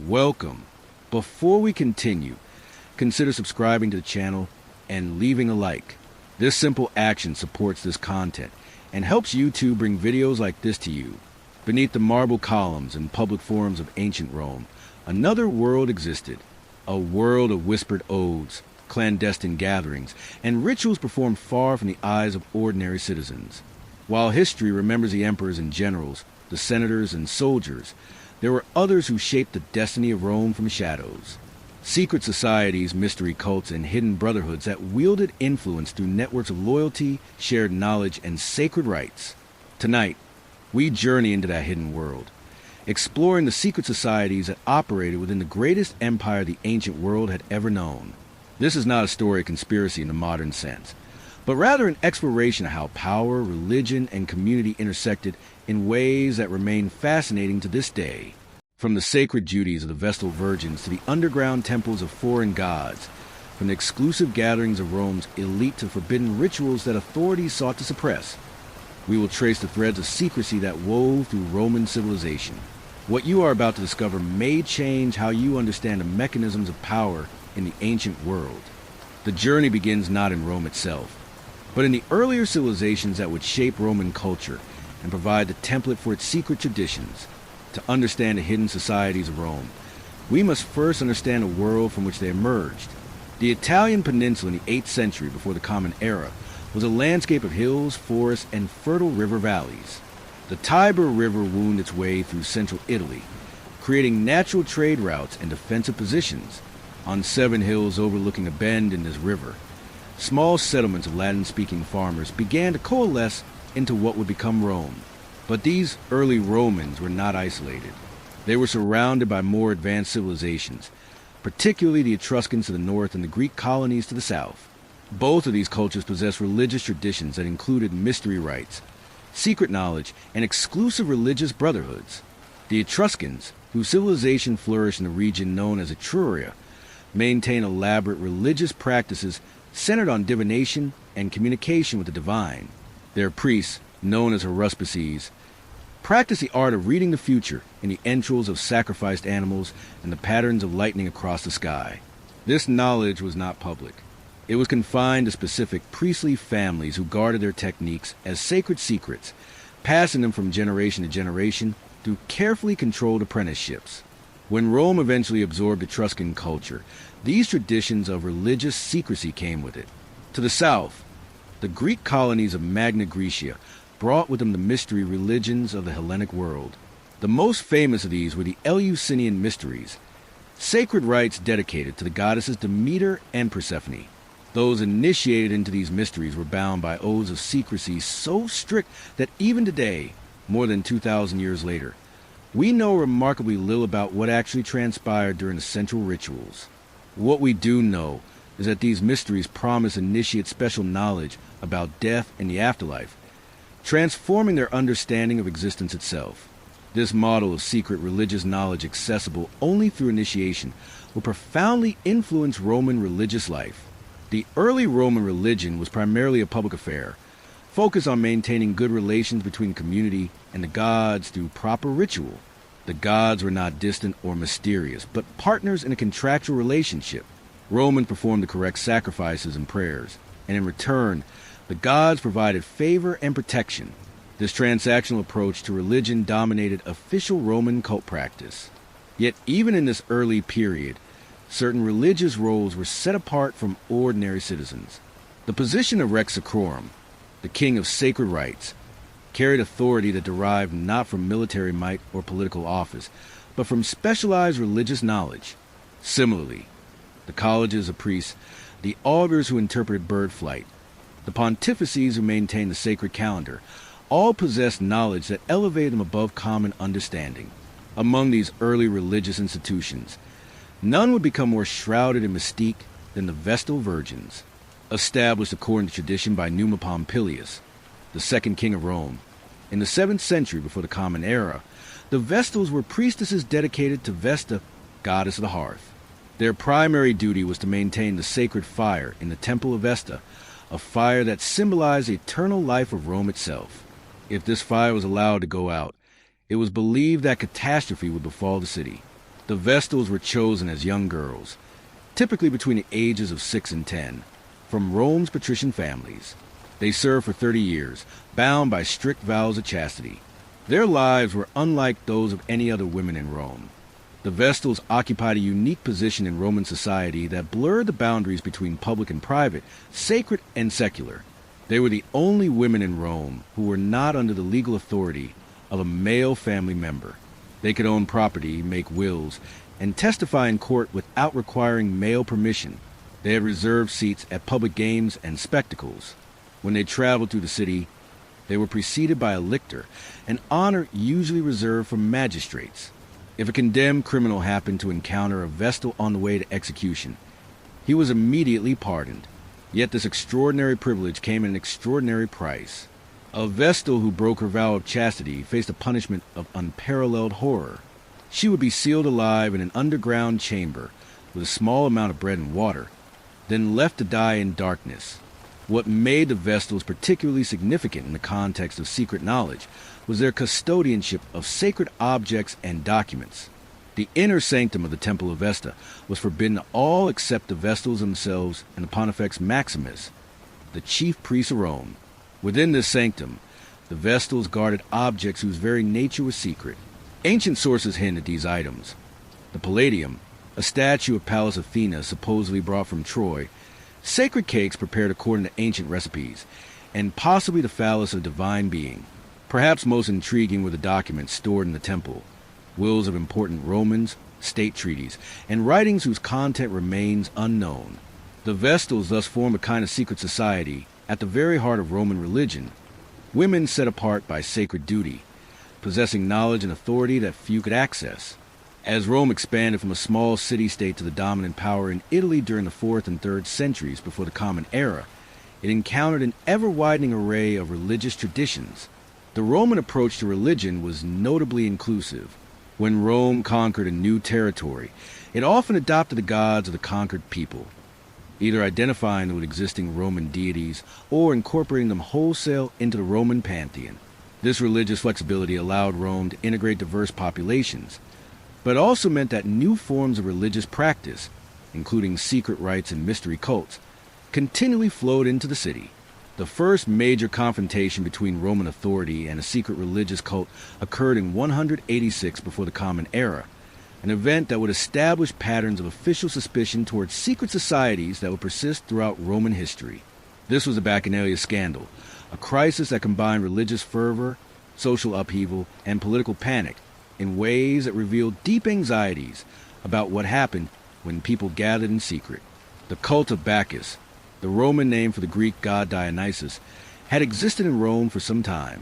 Welcome. Before we continue, consider subscribing to the channel and leaving a like. This simple action supports this content and helps YouTube bring videos like this to you. Beneath the marble columns and public forums of ancient Rome, another world existed. A world of whispered odes, clandestine gatherings, and rituals performed far from the eyes of ordinary citizens. While history remembers the emperors and generals, the senators and soldiers, there were others who shaped the destiny of Rome from shadows. Secret societies, mystery cults, and hidden brotherhoods that wielded influence through networks of loyalty, shared knowledge, and sacred rites. Tonight, we journey into that hidden world, exploring the secret societies that operated within the greatest empire the ancient world had ever known. This is not a story of conspiracy in the modern sense, but rather an exploration of how power, religion, and community intersected in ways that remain fascinating to this day. From the sacred duties of the Vestal Virgins to the underground temples of foreign gods, from the exclusive gatherings of Rome's elite to forbidden rituals that authorities sought to suppress, we will trace the threads of secrecy that wove through Roman civilization. What you are about to discover may change how you understand the mechanisms of power in the ancient world. The journey begins not in Rome itself, but in the earlier civilizations that would shape Roman culture and provide the template for its secret traditions. To understand the hidden societies of Rome, we must first understand the world from which they emerged. The Italian peninsula in the 8th century before the Common Era was a landscape of hills, forests, and fertile river valleys. The Tiber River wound its way through central Italy, creating natural trade routes and defensive positions. On 7 hills overlooking a bend in this river, small settlements of Latin-speaking farmers began to coalesce into what would become Rome. But these early Romans were not isolated. They were surrounded by more advanced civilizations, particularly the Etruscans to the north and the Greek colonies to the south. Both of these cultures possessed religious traditions that included mystery rites, secret knowledge, and exclusive religious brotherhoods. The Etruscans, whose civilization flourished in the region known as Etruria, maintained elaborate religious practices centered on divination and communication with the divine. Their priests, known as haruspices, practiced the art of reading the future in the entrails of sacrificed animals and the patterns of lightning across the sky. This knowledge was not public. It was confined to specific priestly families who guarded their techniques as sacred secrets, passing them from generation to generation through carefully controlled apprenticeships. When Rome eventually absorbed Etruscan culture, these traditions of religious secrecy came with it. To the south, the Greek colonies of Magna Graecia brought with them the mystery religions of the Hellenic world. The most famous of these were the Eleusinian mysteries, sacred rites dedicated to the goddesses Demeter and Persephone. Those initiated into these mysteries were bound by oaths of secrecy so strict that even today, more than 2,000 years later, we know remarkably little about what actually transpired during the central rituals. What we do know is that these mysteries promise initiates special knowledge about death and the afterlife, transforming their understanding of existence itself. This model of secret religious knowledge accessible only through initiation will profoundly influence Roman religious life. The early Roman religion was primarily a public affair, focused on maintaining good relations between community and the gods through proper ritual. The gods were not distant or mysterious, but partners in a contractual relationship. Romans performed the correct sacrifices and prayers, and in return, the gods provided favor and protection. This transactional approach to religion dominated official Roman cult practice. Yet even in this early period, certain religious roles were set apart from ordinary citizens. The position of Rex Sacrorum, the king of sacred rites, carried authority that derived not from military might or political office, but from specialized religious knowledge. Similarly, the colleges of priests, the augurs who interpreted bird flight, the pontifices who maintained the sacred calendar, all possessed knowledge that elevated them above common understanding. Among these early religious institutions, none would become more shrouded in mystique than the Vestal Virgins, established according to tradition by Numa Pompilius, the second king of Rome. In the 7th century before the Common Era, the Vestals were priestesses dedicated to Vesta, goddess of the hearth. Their primary duty was to maintain the sacred fire in the Temple of Vesta, a fire that symbolized the eternal life of Rome itself. If this fire was allowed to go out, it was believed that catastrophe would befall the city. The Vestals were chosen as young girls, typically between the ages of 6 and 10, from Rome's patrician families. They served for 30 years, bound by strict vows of chastity. Their lives were unlike those of any other women in Rome. The Vestals occupied a unique position in Roman society that blurred the boundaries between public and private, sacred and secular. They were the only women in Rome who were not under the legal authority of a male family member. They could own property, make wills, and testify in court without requiring male permission. They had reserved seats at public games and spectacles. When they traveled through the city, they were preceded by a lictor, an honor usually reserved for magistrates. If a condemned criminal happened to encounter a Vestal on the way to execution, he was immediately pardoned. Yet this extraordinary privilege came at an extraordinary price. A Vestal who broke her vow of chastity faced a punishment of unparalleled horror. She would be sealed alive in an underground chamber with a small amount of bread and water, then left to die in darkness. What made the Vestals particularly significant in the context of secret knowledge was their custodianship of sacred objects and documents. The inner sanctum of the Temple of Vesta was forbidden to all except the Vestals themselves and the Pontifex Maximus, the chief priest of Rome. Within this sanctum, the Vestals guarded objects whose very nature was secret. Ancient sources hint at these items. The Palladium, a statue of Pallas Athena supposedly brought from Troy, sacred cakes prepared according to ancient recipes, and possibly the phallus of a divine being. Perhaps most intriguing were the documents stored in the temple, wills of important Romans, state treaties, and writings whose content remains unknown. The Vestals thus form a kind of secret society at the very heart of Roman religion, women set apart by sacred duty, possessing knowledge and authority that few could access. As Rome expanded from a small city-state to the dominant power in Italy during the 4th and 3rd centuries before the Common Era, it encountered an ever-widening array of religious traditions. The Roman approach to religion was notably inclusive. When Rome conquered a new territory, it often adopted the gods of the conquered people, either identifying them with existing Roman deities or incorporating them wholesale into the Roman pantheon. This religious flexibility allowed Rome to integrate diverse populations, but it also meant that new forms of religious practice, including secret rites and mystery cults, continually flowed into the city. The first major confrontation between Roman authority and a secret religious cult occurred in 186 before the Common Era, an event that would establish patterns of official suspicion towards secret societies that would persist throughout Roman history. This was the Bacchanalia scandal, a crisis that combined religious fervor, social upheaval, and political panic in ways that revealed deep anxieties about what happened when people gathered in secret. The cult of Bacchus, the Roman name for the Greek god Dionysus, had existed in Rome for some time.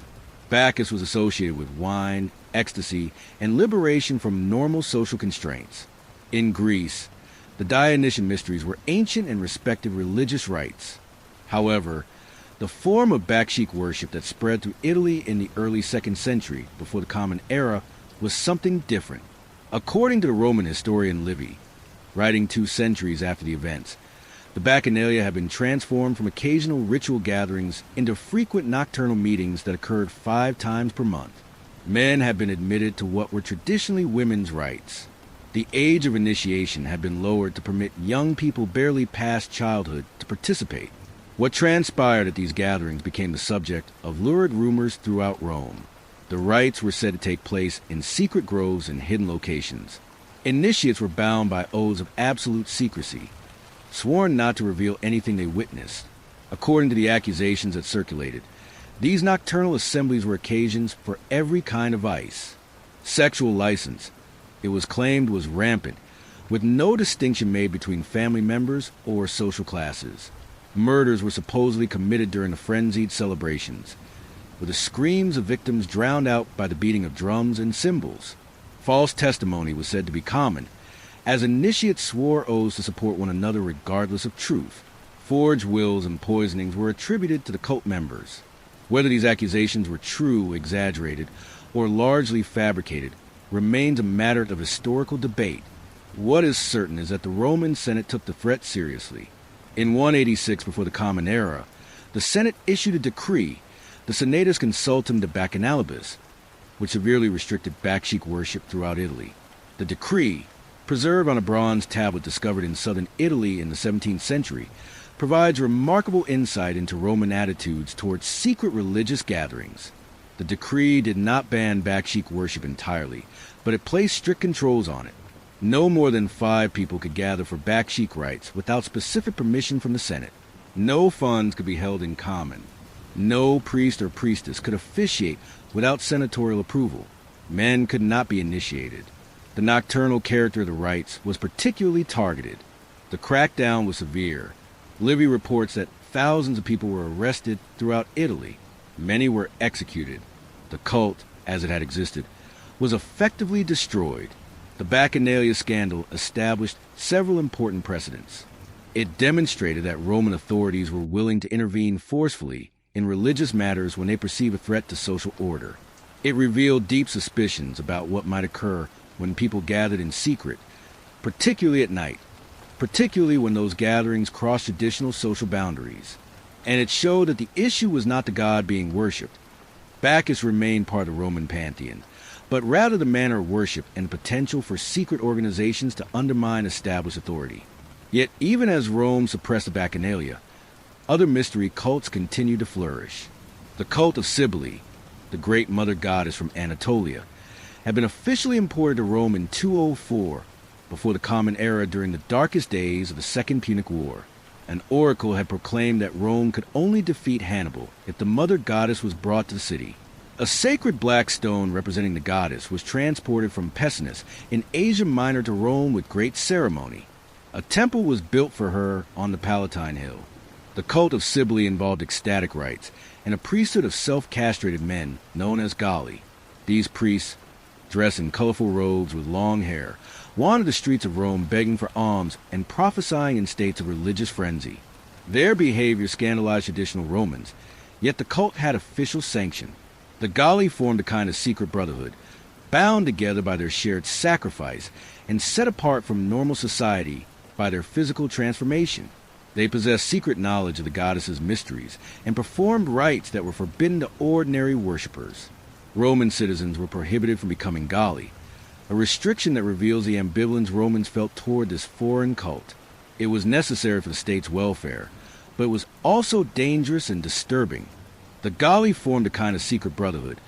Bacchus was associated with wine, ecstasy, and liberation from normal social constraints. In Greece, the Dionysian mysteries were ancient and respected religious rites. However, the form of Bacchic worship that spread through Italy in the early 2nd century before the Common Era was something different. According to the Roman historian Livy, writing 2 centuries after the events, the Bacchanalia had been transformed from occasional ritual gatherings into frequent nocturnal meetings that occurred 5 times per month. Men had been admitted to what were traditionally women's rites. The age of initiation had been lowered to permit young people barely past childhood to participate. What transpired at these gatherings became the subject of lurid rumors throughout Rome. The rites were said to take place in secret groves and hidden locations. Initiates were bound by oaths of absolute secrecy, sworn not to reveal anything they witnessed. According to the accusations that circulated, these nocturnal assemblies were occasions for every kind of vice. Sexual license, it was claimed, was rampant, with no distinction made between family members or social classes. Murders were supposedly committed during the frenzied celebrations, with the screams of victims drowned out by the beating of drums and cymbals. False testimony was said to be common, as initiates swore oaths to support one another regardless of truth. Forged wills and poisonings were attributed to the cult members. Whether these accusations were true, exaggerated, or largely fabricated remains a matter of historical debate. What is certain is that the Roman Senate took the threat seriously. In 186 before the Common Era, the Senate issued a decree, the Senatus Consultum de Baccanalibus, which severely restricted Bacchic worship throughout Italy. The decree, preserved on a bronze tablet discovered in southern Italy in the 17th century, provides remarkable insight into Roman attitudes towards secret religious gatherings. The decree did not ban Bacchic worship entirely, but it placed strict controls on it. No more than 5 people could gather for Bacchic rites without specific permission from the Senate. No funds could be held in common. No priest or priestess could officiate without senatorial approval. Men could not be initiated. The nocturnal character of the rites was particularly targeted. The crackdown was severe. Livy reports that thousands of people were arrested throughout Italy. Many were executed. The cult, as it had existed, was effectively destroyed. The Bacchanalia scandal established several important precedents. It demonstrated that Roman authorities were willing to intervene forcefully in religious matters when they perceived a threat to social order. It revealed deep suspicions about what might occur when people gathered in secret, particularly at night, particularly when those gatherings crossed traditional social boundaries. And it showed that the issue was not the god being worshipped. Bacchus remained part of the Roman pantheon, but rather the manner of worship and the potential for secret organizations to undermine established authority. Yet even as Rome suppressed the Bacchanalia, other mystery cults continued to flourish. The cult of Cybele, the great mother goddess from Anatolia, had been officially imported to Rome in 204, before the Common Era during the darkest days of the Second Punic War. An oracle had proclaimed that Rome could only defeat Hannibal if the mother goddess was brought to the city. A sacred black stone representing the goddess was transported from Pessinus in Asia Minor to Rome with great ceremony. A temple was built for her on the Palatine Hill. The cult of Cybele involved ecstatic rites and a priesthood of self-castrated men known as Galli. These priests, dressed in colorful robes with long hair, wandered the streets of Rome begging for alms and prophesying in states of religious frenzy. Their behavior scandalized traditional Romans, yet the cult had official sanction. The Galli formed a kind of secret brotherhood, bound together by their shared sacrifice and set apart from normal society by their physical transformation. They possessed secret knowledge of the goddess's mysteries and performed rites that were forbidden to ordinary worshippers. Roman citizens were prohibited from becoming Galli, a restriction that reveals the ambivalence Romans felt toward this foreign cult. It was necessary for the state's welfare, but it was also dangerous and disturbing. The Galli formed a kind of secret brotherhood,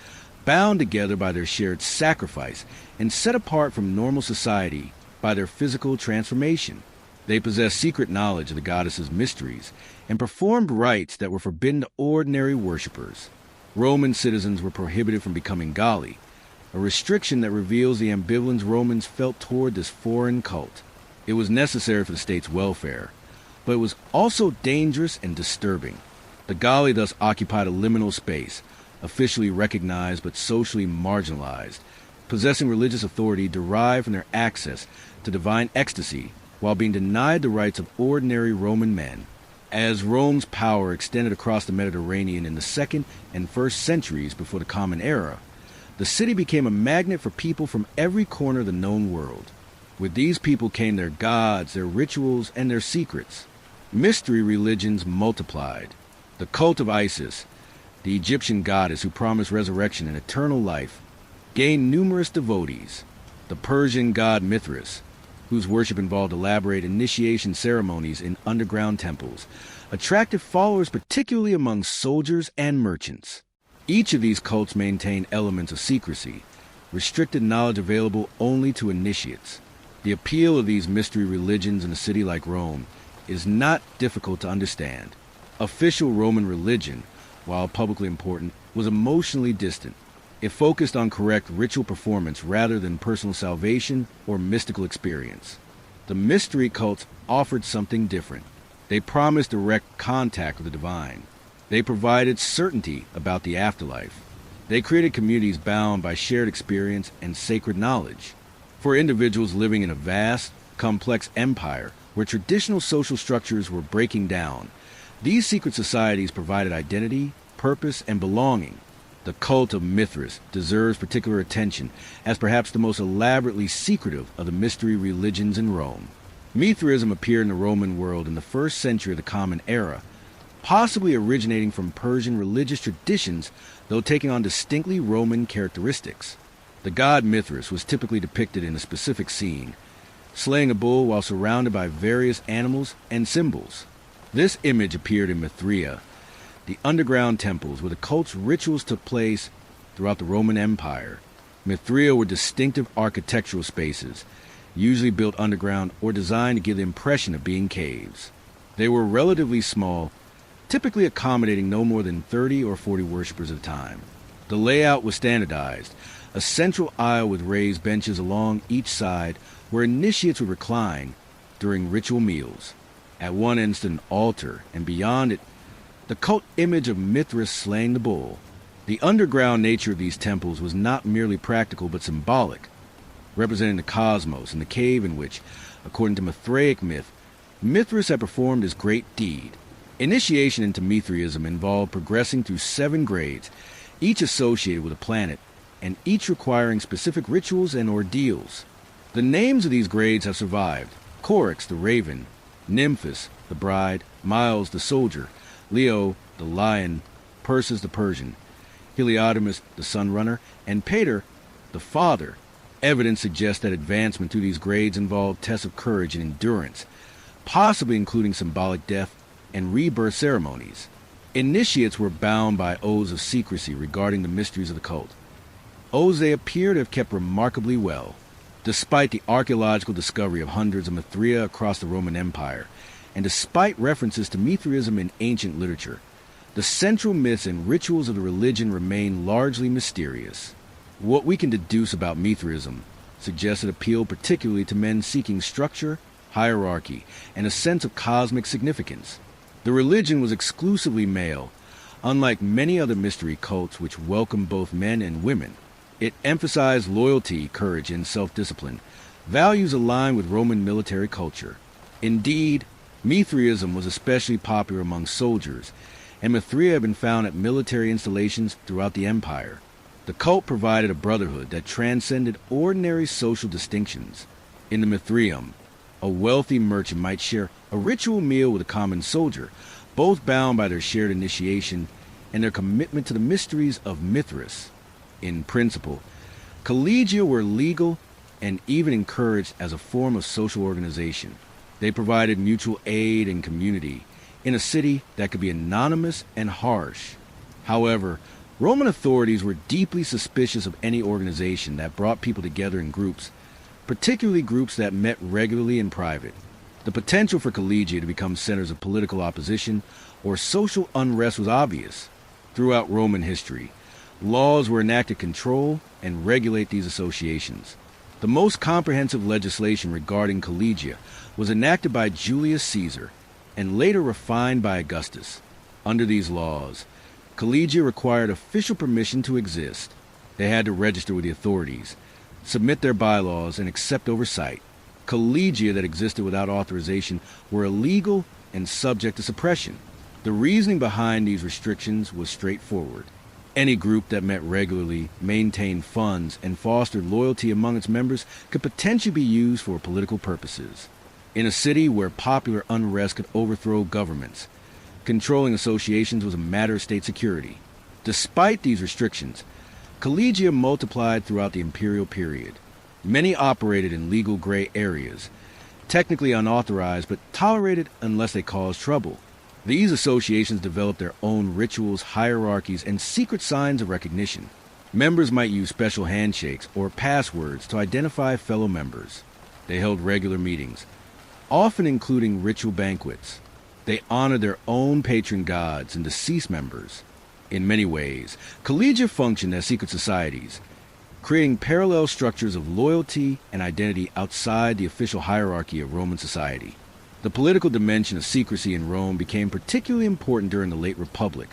bound together by their shared sacrifice and set apart from normal society by their physical transformation. They possessed secret knowledge of the goddess's mysteries and performed rites that were forbidden to ordinary worshippers. Roman citizens were prohibited from becoming Galli, a restriction that reveals the ambivalence Romans felt toward this foreign cult. It was necessary for the state's welfare, but it was also dangerous and disturbing. The Galli thus occupied a liminal space, officially recognized but socially marginalized, possessing religious authority derived from their access to divine ecstasy while being denied the rights of ordinary Roman men. As Rome's power extended across the Mediterranean in the 2nd and 1st centuries before the Common Era, the city became a magnet for people from every corner of the known world. With these people came their gods, their rituals, and their secrets. Mystery religions multiplied. The cult of Isis, the Egyptian goddess who promised resurrection and eternal life, gained numerous devotees. The Persian god Mithras, whose worship involved elaborate initiation ceremonies in underground temples, attracted followers particularly among soldiers and merchants. Each of these cults maintained elements of secrecy, restricted knowledge available only to initiates. The appeal of these mystery religions in a city like Rome is not difficult to understand. Official Roman religion, while publicly important, was emotionally distant. It focused on correct ritual performance rather than personal salvation or mystical experience. The mystery cults offered something different. They promised direct contact with the divine. They provided certainty about the afterlife. They created communities bound by shared experience and sacred knowledge. For individuals living in a vast, complex empire where traditional social structures were breaking down, these secret societies provided identity, purpose, and belonging. The cult of Mithras deserves particular attention as perhaps the most elaborately secretive of the mystery religions in Rome. Mithraism appeared in the Roman world in the 1st century of the Common Era, possibly originating from Persian religious traditions, though taking on distinctly Roman characteristics. The god Mithras was typically depicted in a specific scene, slaying a bull while surrounded by various animals and symbols. This image appeared in Mithria, the underground temples where the cult's rituals took place throughout the Roman Empire. Mithria were distinctive architectural spaces, usually built underground or designed to give the impression of being caves. They were relatively small, typically accommodating no more than 30 or 40 worshippers at a time. The layout was standardized, a central aisle with raised benches along each side where initiates would recline during ritual meals. At one end stood an altar, and beyond it, the cult image of Mithras slaying the bull. The underground nature of these temples was not merely practical but symbolic, representing the cosmos and the cave in which, according to Mithraic myth, Mithras had performed his great deed. Initiation into Mithraism involved progressing through 7 grades, each associated with a planet, and each requiring specific rituals and ordeals. The names of these grades have survived: Coryx, the raven; Nymphis, the bride; Miles, the soldier; Leo, the lion; Perseus, the Persian; Heliodamus, the sunrunner; and Pater, the father. Evidence suggests that advancement through these grades involved tests of courage and endurance, possibly including symbolic death and rebirth ceremonies. Initiates were bound by oaths of secrecy regarding the mysteries of the cult. Oaths they appear to have kept remarkably well. Despite the archaeological discovery of hundreds of Mithria across the Roman Empire, and despite references to Mithraism in ancient literature, the central myths and rituals of the religion remain largely mysterious. What we can deduce about Mithraism suggests it appealed particularly to men seeking structure, hierarchy, and a sense of cosmic significance. The religion was exclusively male, unlike many other mystery cults which welcomed both men and women. It emphasized loyalty, courage, and self-discipline, values aligned with Roman military culture. Indeed, Mithraism was especially popular among soldiers, and Mithria had been found at military installations throughout the empire. The cult provided a brotherhood that transcended ordinary social distinctions. In the Mithraeum, a wealthy merchant might share a ritual meal with a common soldier, both bound by their shared initiation and their commitment to the mysteries of Mithras. In principle, Collegia were legal and even encouraged as a form of social organization. They provided mutual aid and community in a city that could be anonymous and harsh. However, Roman authorities were deeply suspicious of any organization that brought people together in groups, particularly groups that met regularly in private. The potential for Collegia to become centers of political opposition or social unrest was obvious. Throughout Roman history, laws were enacted to control and regulate these associations. The most comprehensive legislation regarding Collegia was enacted by Julius Caesar and later refined by Augustus. Under these laws, Collegia required official permission to exist. They had to register with the authorities, submit their bylaws, and accept oversight. Collegia that existed without authorization were illegal and subject to suppression. The reasoning behind these restrictions was straightforward. Any group that met regularly, maintained funds, and fostered loyalty among its members could potentially be used for political purposes. In a city where popular unrest could overthrow governments, controlling associations was a matter of state security. Despite these restrictions, Collegia multiplied throughout the imperial period. Many operated in legal gray areas, technically unauthorized but tolerated unless they caused trouble. These associations developed their own rituals, hierarchies, and secret signs of recognition. Members might use special handshakes or passwords to identify fellow members. They held regular meetings, often including ritual banquets. They honored their own patron gods and deceased members. In many ways, Collegia functioned as secret societies, creating parallel structures of loyalty and identity outside the official hierarchy of Roman society. The political dimension of secrecy in Rome became particularly important during the late Republic,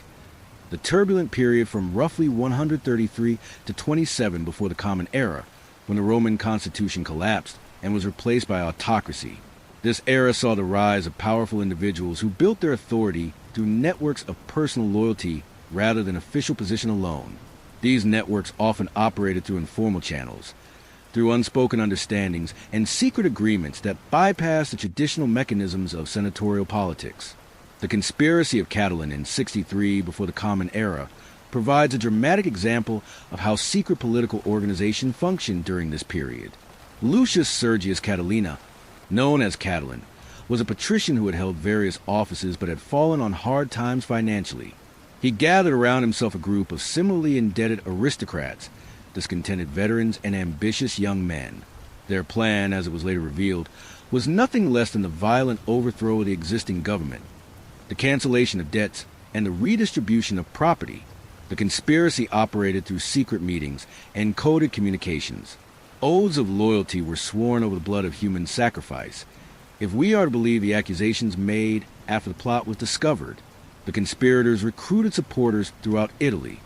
the turbulent period from roughly 133 to 27 before the Common Era, when the Roman constitution collapsed and was replaced by autocracy. This era saw the rise of powerful individuals who built their authority through networks of personal loyalty rather than official position alone. These networks often operated through informal channels, through unspoken understandings and secret agreements that bypassed the traditional mechanisms of senatorial politics. The conspiracy of Catiline in 63 before the Common Era provides a dramatic example of how secret political organization functioned during this period. Lucius Sergius Catiline, known as Catiline, was a patrician who had held various offices but had fallen on hard times financially. He gathered around himself a group of similarly indebted aristocrats, discontented veterans, and ambitious young men. Their plan, as it was later revealed, was nothing less than the violent overthrow of the existing government, the cancellation of debts, and the redistribution of property. The conspiracy operated through secret meetings and coded communications. Oaths of loyalty were sworn over the blood of human sacrifice. If we are to believe the accusations made after the plot was discovered, the conspirators recruited supporters throughout Italy,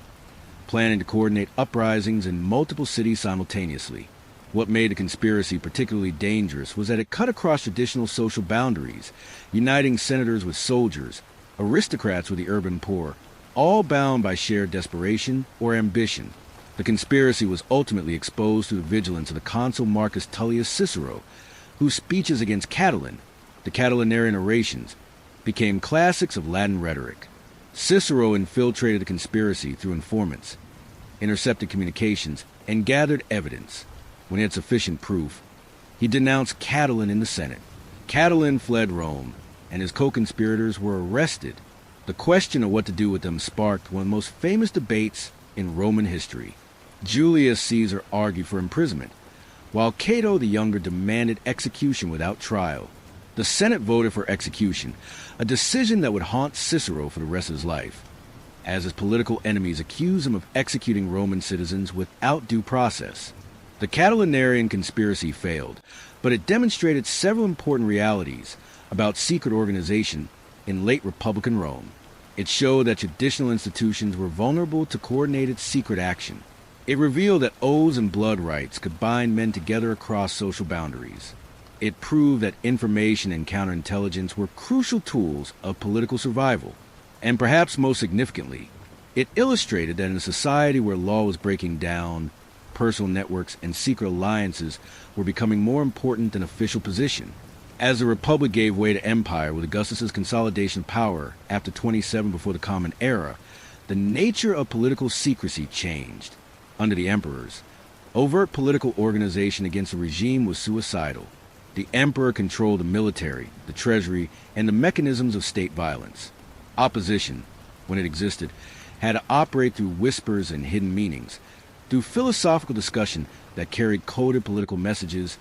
planning to coordinate uprisings in multiple cities simultaneously. What made the conspiracy particularly dangerous was that it cut across traditional social boundaries, uniting senators with soldiers, aristocrats with the urban poor, all bound by shared desperation or ambition. The conspiracy was ultimately exposed through the vigilance of the consul Marcus Tullius Cicero, whose speeches against Catiline, the Catilinarian orations, became classics of Latin rhetoric. Cicero infiltrated the conspiracy through informants, intercepted communications, and gathered evidence. When he had sufficient proof, he denounced Catiline in the Senate. Catiline fled Rome, and his co-conspirators were arrested. The question of what to do with them sparked one of the most famous debates in Roman history. Julius Caesar argued for imprisonment, while Cato the Younger demanded execution without trial. The Senate voted for execution, a decision that would haunt Cicero for the rest of his life, as his political enemies accused him of executing Roman citizens without due process. The Catilinarian conspiracy failed, but it demonstrated several important realities about secret organization in late Republican Rome. It showed that traditional institutions were vulnerable to coordinated secret action. It revealed that oaths and blood rights could bind men together across social boundaries. It proved that information and counterintelligence were crucial tools of political survival. And perhaps most significantly, it illustrated that in a society where law was breaking down, personal networks and secret alliances were becoming more important than official position. As the Republic gave way to empire with Augustus's consolidation of power after 27 before the Common Era, the nature of political secrecy changed. Under the emperors, overt political organization against the regime was suicidal. The emperor controlled the military, the treasury, and the mechanisms of state violence. Opposition, when it existed, had to operate through whispers and hidden meanings, through philosophical discussion that carried coded political messages,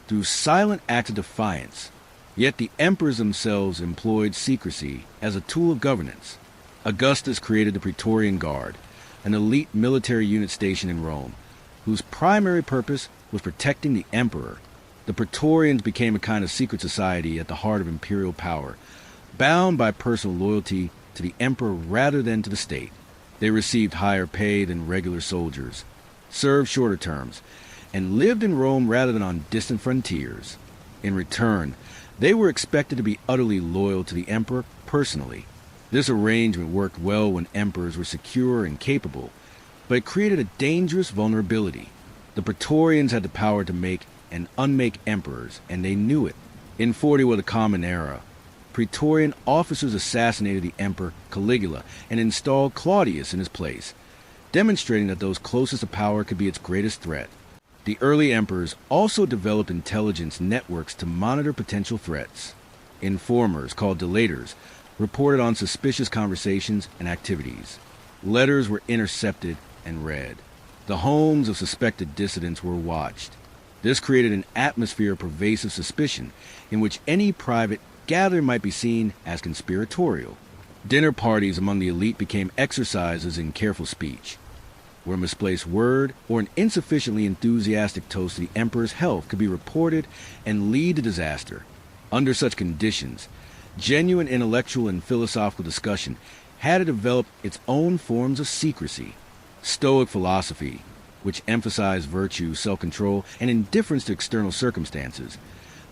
through silent acts of defiance. Yet the emperors themselves employed secrecy as a tool of governance. Augustus created the Praetorian Guard, an elite military unit stationed in Rome, whose primary purpose was protecting the emperor. The Praetorians became a kind of secret society at the heart of imperial power, bound by personal loyalty to the emperor rather than to the state. They received higher pay than regular soldiers, served shorter terms, and lived in Rome rather than on distant frontiers. In return, they were expected to be utterly loyal to the emperor personally. This arrangement worked well when emperors were secure and capable, but it created a dangerous vulnerability. The Praetorians had the power to make and unmake emperors, and they knew it. In 40 was the Common Era. Praetorian officers assassinated the emperor Collegia and installed Claudius in his place, demonstrating that those closest to power could be its greatest threat. The early emperors also developed intelligence networks to monitor potential threats. Informers, called delators, reported on suspicious conversations and activities. Letters were intercepted and read. The homes of suspected dissidents were watched. This created an atmosphere of pervasive suspicion in which any private gathering might be seen as conspiratorial. Dinner parties among the elite became exercises in careful speech, where a misplaced word or an insufficiently enthusiastic toast to the emperor's health could be reported and lead to disaster. Under such conditions, genuine intellectual and philosophical discussion had to develop its own forms of secrecy. Stoic philosophy, which emphasized virtue, self-control, and indifference to external circumstances,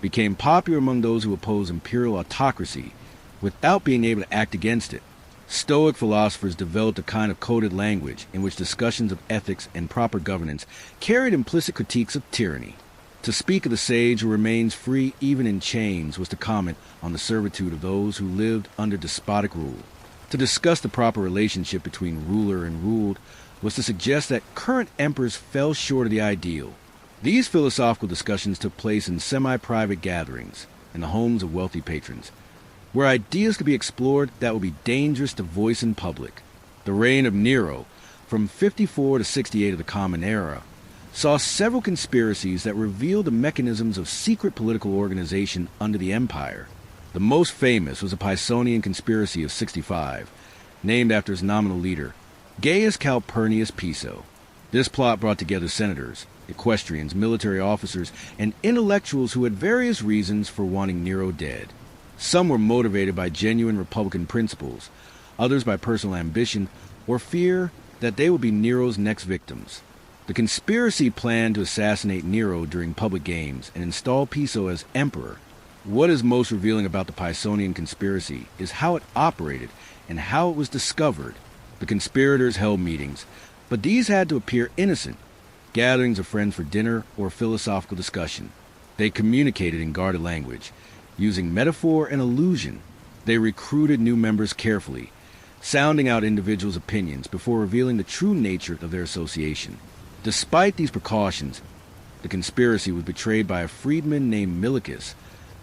became popular among those who opposed imperial autocracy without being able to act against it. Stoic philosophers developed a kind of coded language in which discussions of ethics and proper governance carried implicit critiques of tyranny. To speak of the sage who remains free even in chains was to comment on the servitude of those who lived under despotic rule. To discuss the proper relationship between ruler and ruled was to suggest that current emperors fell short of the ideal. These philosophical discussions took place in semi-private gatherings in the homes of wealthy patrons, where ideas could be explored that would be dangerous to voice in public. The reign of Nero, from 54 to 68 of the Common Era, saw several conspiracies that revealed the mechanisms of secret political organization under the empire. The most famous was the Pisonian conspiracy of 65, named after its nominal leader, Gaius Calpurnius Piso. This plot brought together senators, equestrians, military officers, and intellectuals who had various reasons for wanting Nero dead. Some were motivated by genuine republican principles, others by personal ambition or fear that they would be Nero's next victims. The conspiracy planned to assassinate Nero during public games and install Piso as emperor. What is most revealing about the Pisonian conspiracy is how it operated and how it was discovered. The conspirators held meetings, but these had to appear innocent, gatherings of friends for dinner or philosophical discussion. They communicated in guarded language, using metaphor and allusion. They recruited new members carefully, sounding out individuals' opinions before revealing the true nature of their association. Despite these precautions, the conspiracy was betrayed by a freedman named Milicus,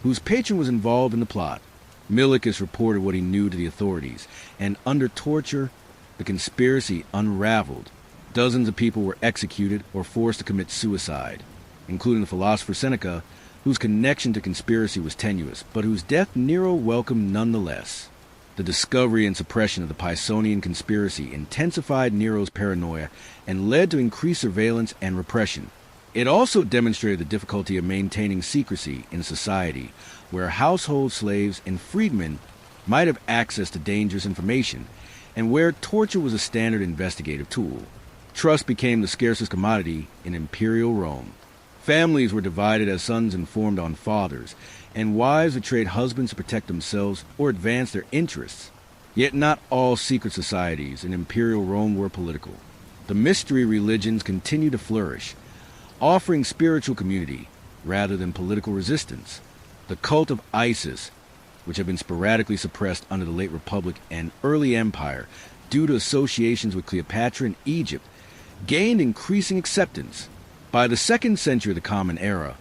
whose patron was involved in the plot. Milicus reported what he knew to the authorities, and under torture, the conspiracy unraveled. Dozens of people were executed or forced to commit suicide, including the philosopher Seneca, whose connection to conspiracy was tenuous, but whose death Nero welcomed nonetheless. The discovery and suppression of the Pisonian conspiracy intensified Nero's paranoia and led to increased surveillance and repression. It also demonstrated the difficulty of maintaining secrecy in a society where household slaves and freedmen might have access to dangerous information, and where torture was a standard investigative tool. Trust became the scarcest commodity in imperial Rome. Families were divided as sons informed on fathers, and wives betrayed husbands to protect themselves or advance their interests. Yet not all secret societies in imperial Rome were political. The mystery religions continued to flourish, offering spiritual community rather than political resistance. The cult of Isis, which had been sporadically suppressed under the late Republic and early Empire due to associations with Cleopatra and Egypt, gained increasing acceptance. By the 2nd century of the Common Era,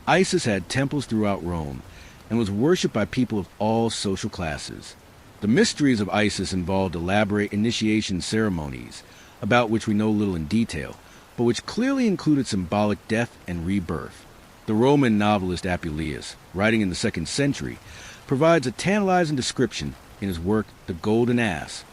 Isis had temples throughout Rome and was worshipped by people of all social classes. The mysteries of Isis involved elaborate initiation ceremonies, about which we know little in detail, but which clearly included symbolic death and rebirth. The Roman novelist Apuleius, writing in the 2nd century, provides a tantalizing description in his work The Golden Ass,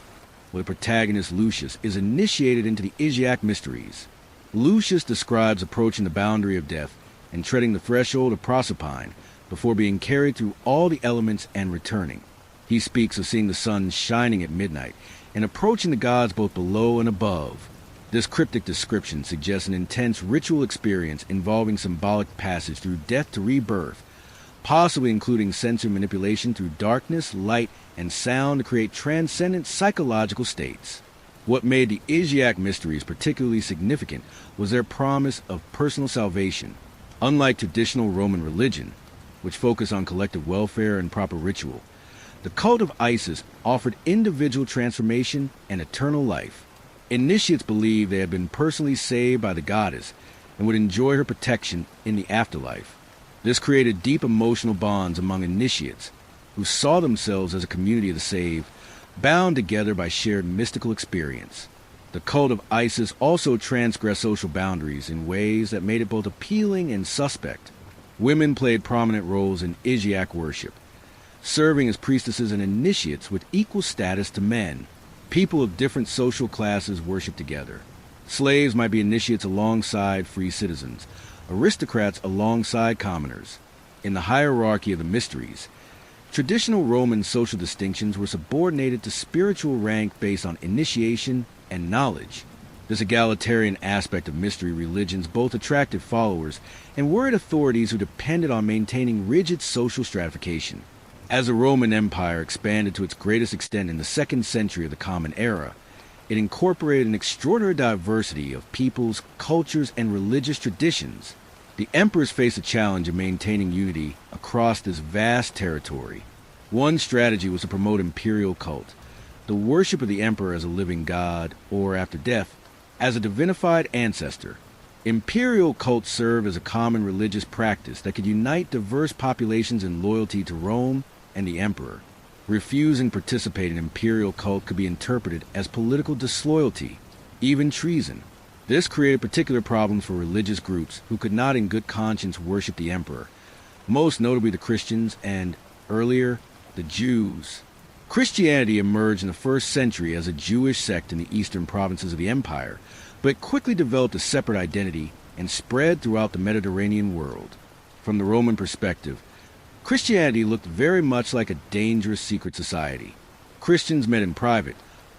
where the protagonist Lucius is initiated into the Isiac mysteries. Lucius describes approaching the boundary of death and treading the threshold of Proserpine before being carried through all the elements and returning. He speaks of seeing the sun shining at midnight and approaching the gods both below and above. This cryptic description suggests an intense ritual experience involving symbolic passage through death to rebirth, possibly including sensory manipulation through darkness, light, and sound to create transcendent psychological states. What made the Isiac mysteries particularly significant was their promise of personal salvation. Unlike traditional Roman religion, which focused on collective welfare and proper ritual, the cult of Isis offered individual transformation and eternal life. Initiates believed they had been personally saved by the goddess and would enjoy her protection in the afterlife. This created deep emotional bonds among initiates, who saw themselves as a community of the saved, bound together by shared mystical experience. The cult of Isis also transgressed social boundaries in ways that made it both appealing and suspect. Women played prominent roles in Isiac worship, serving as priestesses and initiates with equal status to men. People of different social classes worshiped together. Slaves might be initiates alongside free citizens, aristocrats alongside commoners. In the hierarchy of the mysteries, traditional Roman social distinctions were subordinated to spiritual rank based on initiation and knowledge. This egalitarian aspect of mystery religions both attracted followers and worried authorities who depended on maintaining rigid social stratification. As the Roman Empire expanded to its greatest extent in the 2nd century of the Common Era, it incorporated an extraordinary diversity of peoples, cultures, and religious traditions. The emperors faced a challenge of maintaining unity across this vast territory. One strategy was to promote imperial cult, the worship of the emperor as a living god, or after death, as a divinified ancestor. Imperial cults serve as a common religious practice that could unite diverse populations in loyalty to Rome and the emperor. Refusing to participate in an imperial cult could be interpreted as political disloyalty, even treason. This created particular problems for religious groups who could not in good conscience worship the emperor, most notably the Christians and, earlier, the Jews. Christianity emerged in the 1st century as a Jewish sect in the eastern provinces of the empire, but quickly developed a separate identity and spread throughout the Mediterranean world. From the Roman perspective, Christianity looked very much like a dangerous secret society. Christians met in private,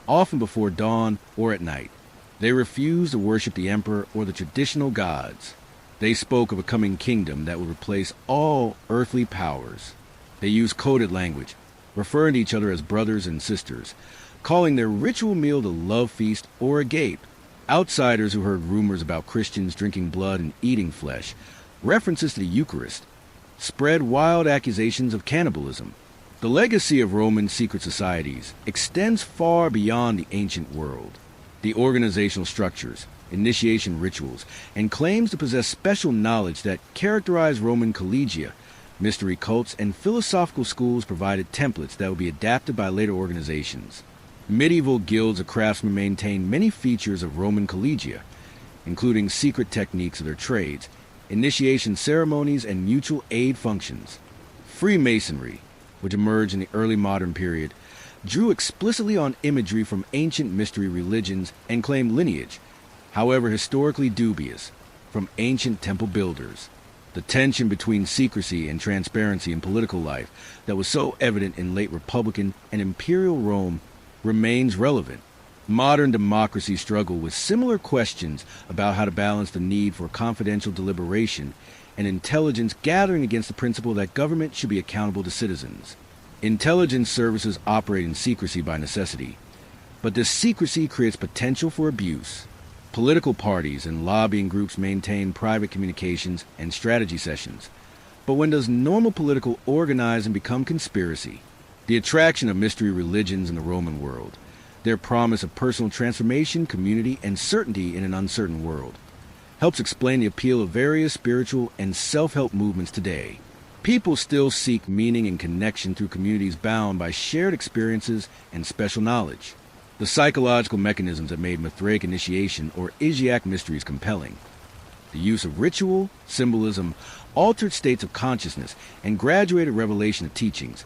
often before dawn or at night. They refused to worship the emperor or the traditional gods. They spoke of a coming kingdom that would replace all earthly powers. They used coded language, referring to each other as brothers and sisters, calling their ritual meal the love feast or agape. Outsiders who heard rumors about Christians drinking blood and eating flesh, references to the Eucharist, spread wild accusations of cannibalism. The legacy of Roman secret societies extends far beyond the ancient world. The organizational structures, initiation rituals, and claims to possess special knowledge that characterize Roman Collegia, mystery cults, and philosophical schools provided templates that would be adapted by later organizations. Medieval guilds of craftsmen maintained many features of Roman Collegia, including secret techniques of their trades, initiation ceremonies, and mutual aid functions. Freemasonry, which emerged in the early modern period, drew explicitly on imagery from ancient mystery religions and claimed lineage, however historically dubious, from ancient temple builders. The tension between secrecy and transparency in political life that was so evident in late Republican and imperial Rome remains relevant. Modern democracies struggle with similar questions about how to balance the need for confidential deliberation and intelligence gathering against the principle that government should be accountable to citizens. Intelligence services operate in secrecy by necessity, but this secrecy creates potential for abuse. Political parties and lobbying groups maintain private communications and strategy sessions. But when does normal political organizing become conspiracy? The attraction of mystery religions in the Roman world, their promise of personal transformation, community, and certainty in an uncertain world, helps explain the appeal of various spiritual and self-help movements today. People still seek meaning and connection through communities bound by shared experiences and special knowledge. The psychological mechanisms that made Mithraic initiation or Isiac mysteries compelling. The use of ritual, symbolism, altered states of consciousness, and graduated revelation of teachings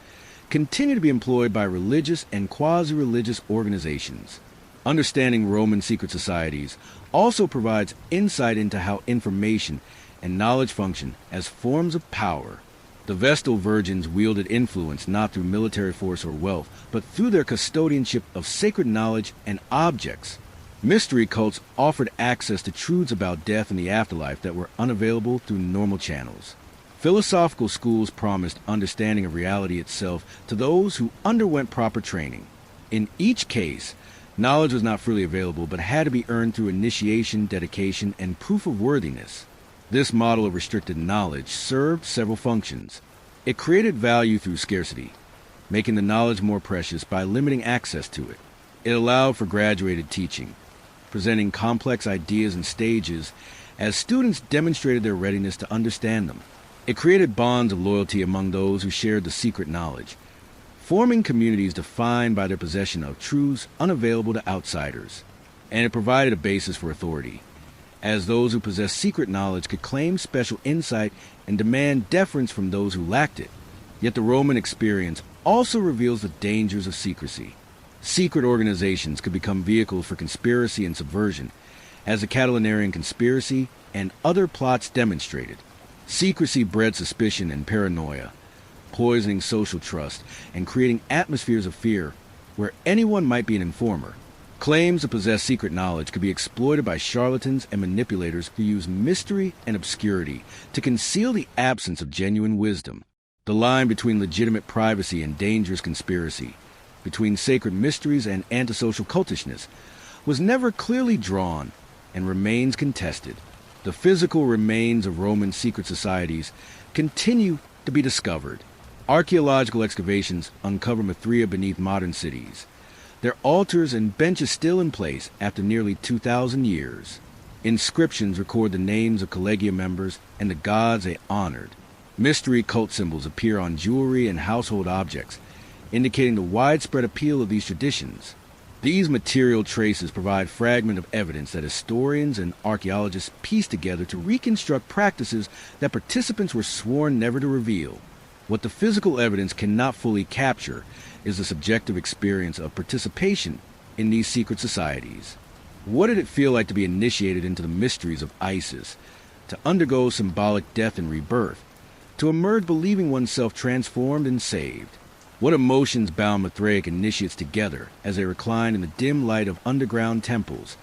continue to be employed by religious and quasi-religious organizations. Understanding Roman secret societies also provides insight into how information and knowledge function as forms of power. The Vestal Virgins wielded influence not through military force or wealth, but through their custodianship of sacred knowledge and objects. Mystery cults offered access to truths about death and the afterlife that were unavailable through normal channels. Philosophical schools promised understanding of reality itself to those who underwent proper training. In each case, knowledge was not freely available but had to be earned through initiation, dedication, and proof of worthiness. This model of restricted knowledge served several functions. It created value through scarcity, making the knowledge more precious by limiting access to it. It allowed for graduated teaching, presenting complex ideas in stages as students demonstrated their readiness to understand them. It created bonds of loyalty among those who shared the secret knowledge, forming communities defined by their possession of truths unavailable to outsiders. And it provided a basis for authority, as those who possessed secret knowledge could claim special insight and demand deference from those who lacked it. Yet the Roman experience also reveals the dangers of secrecy. Secret organizations could become vehicles for conspiracy and subversion, as the Catilinarian conspiracy and other plots demonstrated. Secrecy bred suspicion and paranoia, poisoning social trust and creating atmospheres of fear where anyone might be an informer. Claims to possess secret knowledge could be exploited by charlatans and manipulators who use mystery and obscurity to conceal the absence of genuine wisdom. The line between legitimate privacy and dangerous conspiracy, between sacred mysteries and antisocial cultishness, was never clearly drawn and remains contested. The physical remains of Roman secret societies continue to be discovered. Archaeological excavations uncover Mithria beneath modern cities. Their altars and benches still in place after nearly 2,000 years. Inscriptions record the names of Collegia members and the gods they honored. Mystery cult symbols appear on jewelry and household objects, indicating the widespread appeal of these traditions. These material traces provide fragments of evidence that historians and archaeologists piece together to reconstruct practices that participants were sworn never to reveal. What the physical evidence cannot fully capture is the subjective experience of participation in these secret societies. What did it feel like to be initiated into the mysteries of Isis, to undergo symbolic death and rebirth, to emerge believing oneself transformed and saved? What emotions bound Mithraic initiates together as they reclined in the dim light of underground temples,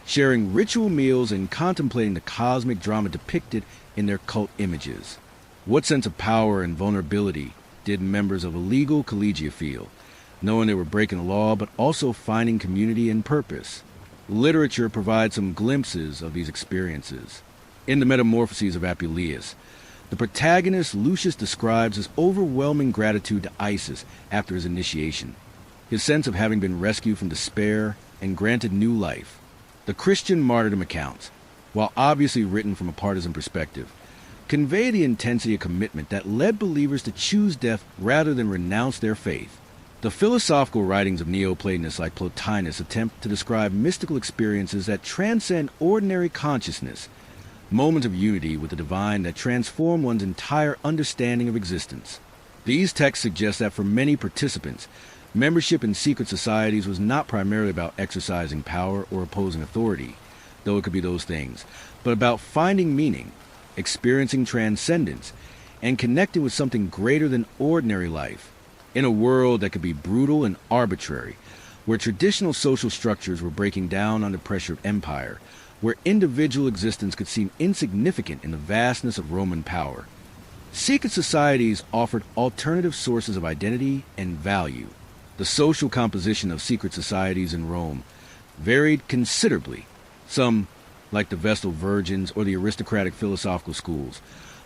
sharing ritual meals and contemplating the cosmic drama depicted in their cult images? What sense of power and vulnerability did members of illegal Collegia feel, knowing they were breaking the law but also finding community and purpose? Literature provides some glimpses of these experiences. In the Metamorphoses of Apuleius, the protagonist Lucius describes his overwhelming gratitude to Isis after his initiation, his sense of having been rescued from despair and granted new life. The Christian martyrdom accounts, while obviously written from a partisan perspective, convey the intensity of commitment that led believers to choose death rather than renounce their faith. The philosophical writings of Neoplatonists like Plotinus attempt to describe mystical experiences that transcend ordinary consciousness, moments of unity with the divine that transform one's entire understanding of existence. These texts suggest that for many participants, membership in secret societies was not primarily about exercising power or opposing authority, though it could be those things, but about finding meaning, experiencing transcendence, and connecting with something greater than ordinary life. In a world that could be brutal and arbitrary, where traditional social structures were breaking down under pressure of empire, where individual existence could seem insignificant in the vastness of Roman power, secret societies offered alternative sources of identity and value. The social composition of secret societies in Rome varied considerably. Some, like the Vestal Virgins or the aristocratic philosophical schools,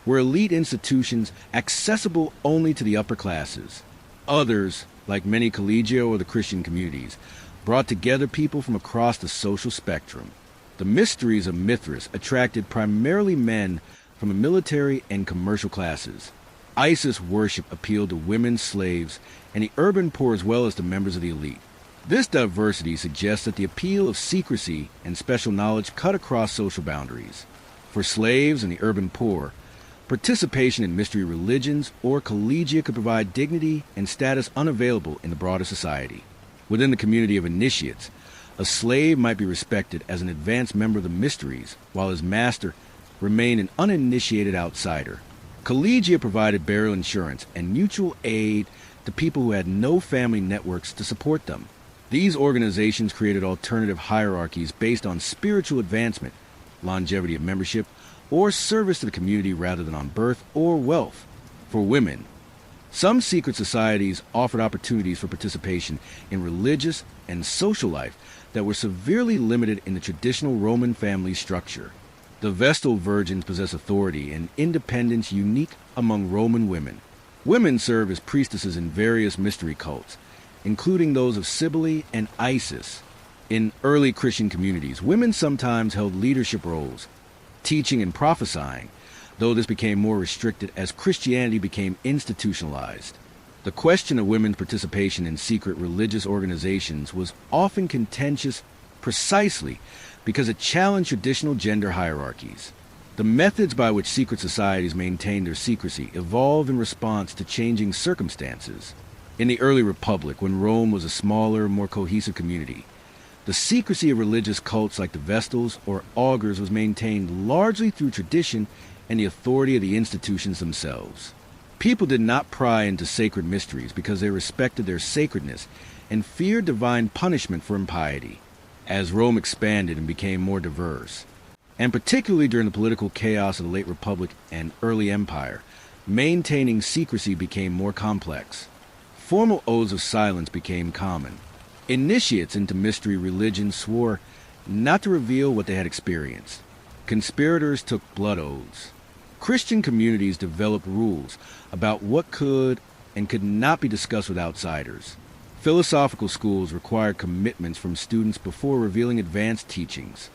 were elite institutions accessible only to the upper classes. Others, like many Collegia or the Christian communities, brought together people from across the social spectrum. The mysteries of Mithras attracted primarily men from the military and commercial classes. Isis worship appealed to women slaves and the urban poor as well as to members of the elite. This diversity suggests that the appeal of secrecy and special knowledge cut across social boundaries. For slaves and the urban poor, participation in mystery religions or collegia could provide dignity and status unavailable in the broader society. Within the community of initiates, a slave might be respected as an advanced member of the mysteries, while his master remained an uninitiated outsider. Collegia provided burial insurance and mutual aid to people who had no family networks to support them. These organizations created alternative hierarchies based on spiritual advancement, longevity of membership, or service to the community rather than on birth or wealth. For women, some secret societies offered opportunities for participation in religious and social life that were severely limited in the traditional Roman family structure. The Vestal Virgins possess authority and independence unique among Roman women. Women serve as priestesses in various mystery cults, including those of Cybele and Isis. In early Christian communities, women sometimes held leadership roles, teaching and prophesying, though this became more restricted as Christianity became institutionalized. The question of women's participation in secret religious organizations was often contentious precisely because it challenged traditional gender hierarchies. The methods by which secret societies maintained their secrecy evolved in response to changing circumstances. In the early Republic, when Rome was a smaller, more cohesive community, the secrecy of religious cults like the Vestals or augurs was maintained largely through tradition and the authority of the institutions themselves. People did not pry into sacred mysteries because they respected their sacredness and feared divine punishment for impiety. As Rome expanded and became more diverse, and particularly during the political chaos of the late Republic and early Empire, maintaining secrecy became more complex. Formal oaths of silence became common. Initiates into mystery religion swore not to reveal what they had experienced. Conspirators took blood oaths. Christian communities developed rules about what could and could not be discussed with outsiders. Philosophical schools required commitments from students before revealing advanced teachings.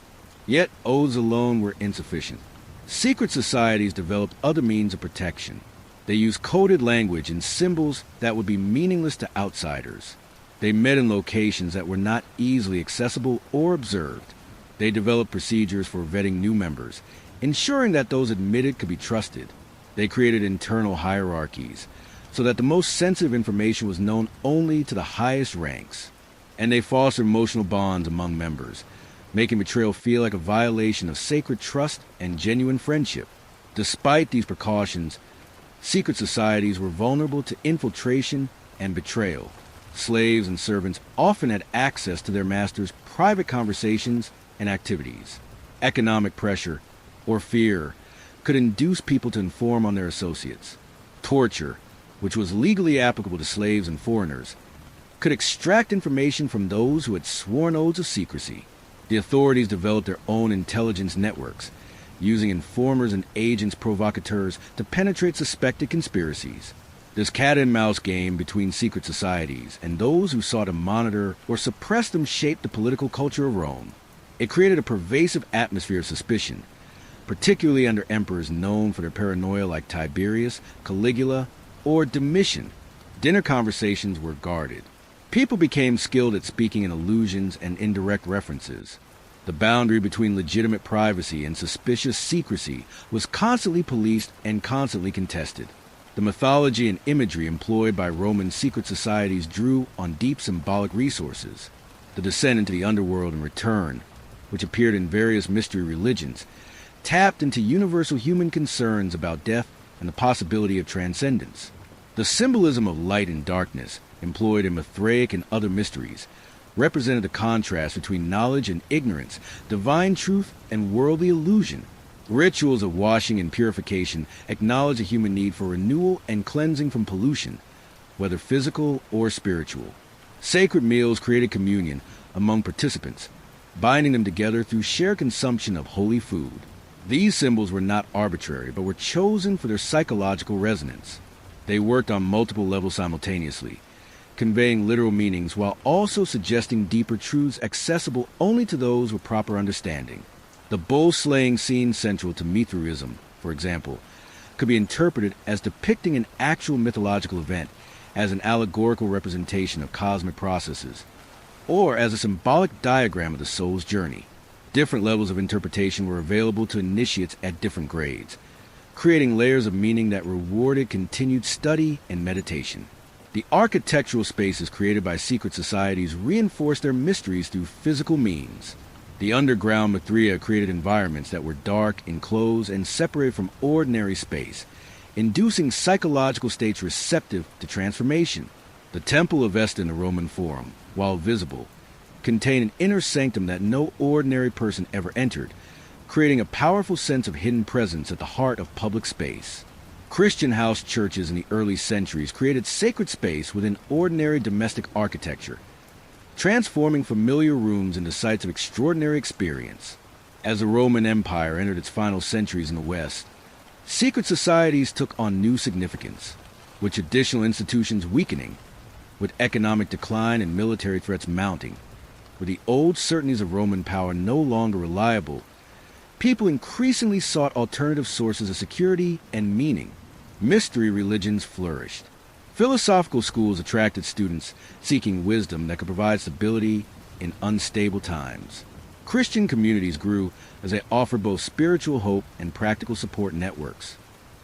Yet, oaths alone were insufficient. Secret societies developed other means of protection. They used coded language and symbols that would be meaningless to outsiders. They met in locations that were not easily accessible or observed. They developed procedures for vetting new members, ensuring that those admitted could be trusted. They created internal hierarchies, so that the most sensitive information was known only to the highest ranks. And they fostered emotional bonds among members, making betrayal feel like a violation of sacred trust and genuine friendship. Despite these precautions, secret societies were vulnerable to infiltration and betrayal. Slaves and servants often had access to their masters' private conversations and activities. Economic pressure or fear could induce people to inform on their associates. Torture, which was legally applicable to slaves and foreigners, could extract information from those who had sworn oaths of secrecy. The authorities developed their own intelligence networks, using informers and agents provocateurs to penetrate suspected conspiracies. This cat-and-mouse game between secret societies and those who sought to monitor or suppress them shaped the political culture of Rome. It created a pervasive atmosphere of suspicion, particularly under emperors known for their paranoia like Tiberius, Collegia, or Domitian. Dinner conversations were guarded. People became skilled at speaking in allusions and indirect references. The boundary between legitimate privacy and suspicious secrecy was constantly policed and constantly contested. The mythology and imagery employed by Roman secret societies drew on deep symbolic resources. The descent into the underworld and return, which appeared in various mystery religions, tapped into universal human concerns about death and the possibility of transcendence. The symbolism of light and darkness, employed in Mithraic and other mysteries, represented the contrast between knowledge and ignorance, divine truth and worldly illusion. Rituals of washing and purification acknowledge the human need for renewal and cleansing from pollution, whether physical or spiritual. Sacred meals created communion among participants, binding them together through shared consumption of holy food. These symbols were not arbitrary, but were chosen for their psychological resonance. They worked on multiple levels simultaneously, conveying literal meanings while also suggesting deeper truths accessible only to those with proper understanding. The bull-slaying scene central to Mithraism, for example, could be interpreted as depicting an actual mythological event, as an allegorical representation of cosmic processes, or as a symbolic diagram of the soul's journey. Different levels of interpretation were available to initiates at different grades, creating layers of meaning that rewarded continued study and meditation. The architectural spaces created by secret societies reinforced their mysteries through physical means. The underground Mithria created environments that were dark, enclosed, and separated from ordinary space, inducing psychological states receptive to transformation. The Temple of Vesta in the Roman Forum, while visible, contained an inner sanctum that no ordinary person ever entered, creating a powerful sense of hidden presence at the heart of public space. Christian house churches in the early centuries created sacred space within ordinary domestic architecture, transforming familiar rooms into sites of extraordinary experience. As the Roman Empire entered its final centuries in the West, secret societies took on new significance, with traditional institutions weakening, with economic decline and military threats mounting. With the old certainties of Roman power no longer reliable, people increasingly sought alternative sources of security and meaning. Mystery religions flourished. Philosophical schools attracted students seeking wisdom that could provide stability in unstable times. Christian communities grew as they offered both spiritual hope and practical support networks.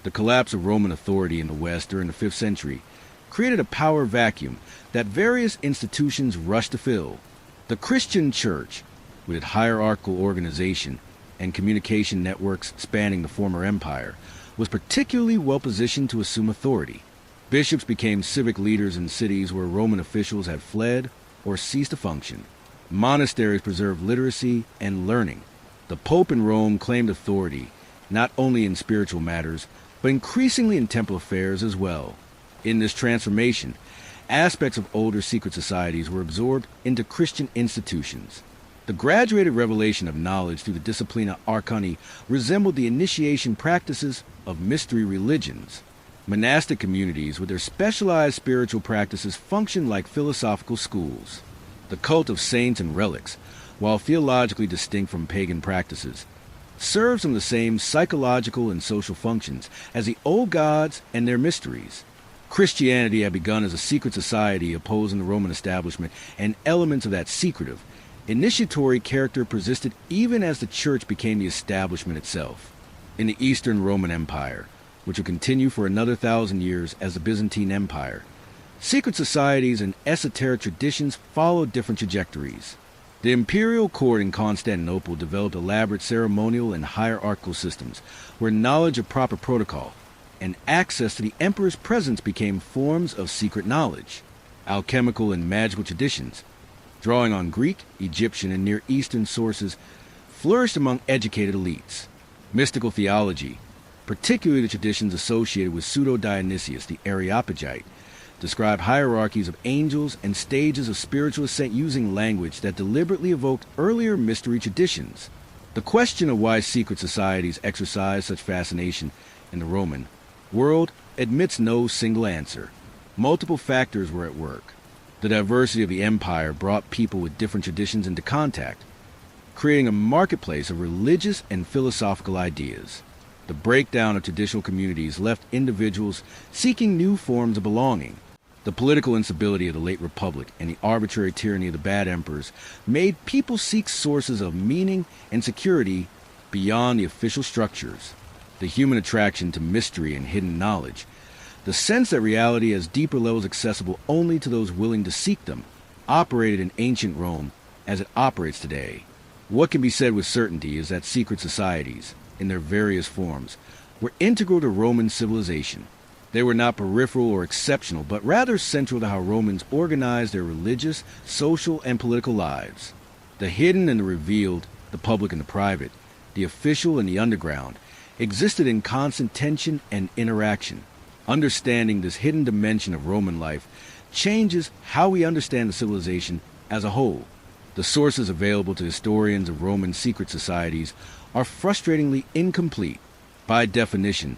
The collapse of Roman authority in the West during the 5th century created a power vacuum that various institutions rushed to fill. The Christian Church, with its hierarchical organization and communication networks spanning the former empire, was particularly well positioned to assume authority. Bishops became civic leaders in cities where Roman officials had fled or ceased to function. Monasteries preserved literacy and learning. The Pope in Rome claimed authority, not only in spiritual matters, but increasingly in temple affairs as well. In this transformation, aspects of older secret societies were absorbed into Christian institutions. The graduated revelation of knowledge through the Disciplina Arcani resembled the initiation practices of mystery religions. Monastic communities with their specialized spiritual practices function like philosophical schools. The cult of saints and relics, while theologically distinct from pagan practices, serves some of the same psychological and social functions as the old gods and their mysteries. Christianity had begun as a secret society opposing the Roman establishment, and elements of that secretive, initiatory character persisted even as the church became the establishment itself. In the Eastern Roman Empire, which would continue for another 1,000 years as the Byzantine Empire, secret societies and esoteric traditions followed different trajectories. The imperial court in Constantinople developed elaborate ceremonial and hierarchical systems, where knowledge of proper protocol and access to the emperor's presence became forms of secret knowledge. Alchemical and magical traditions, drawing on Greek, Egyptian, and Near Eastern sources, flourished among educated elites. Mystical theology, particularly the traditions associated with Pseudo-Dionysius the Areopagite, describe hierarchies of angels and stages of spiritual ascent using language that deliberately evoked earlier mystery traditions. The question of why secret societies exercised such fascination in the Roman world admits no single answer. Multiple factors were at work. The diversity of the empire brought people with different traditions into contact, creating a marketplace of religious and philosophical ideas. The breakdown of traditional communities left individuals seeking new forms of belonging. The political instability of the late Republic and the arbitrary tyranny of the bad emperors made people seek sources of meaning and security beyond the official structures. The human attraction to mystery and hidden knowledge, the sense that reality has deeper levels accessible only to those willing to seek them, operated in ancient Rome as it operates today. What can be said with certainty is that secret societies, in their various forms, were integral to Roman civilization. They were not peripheral or exceptional, but rather central to how Romans organized their religious, social, and political lives. The hidden and the revealed, the public and the private, the official and the underground, existed in constant tension and interaction. Understanding this hidden dimension of Roman life changes how we understand the civilization as a whole. The sources available to historians of Roman secret societies are frustratingly incomplete. By definition,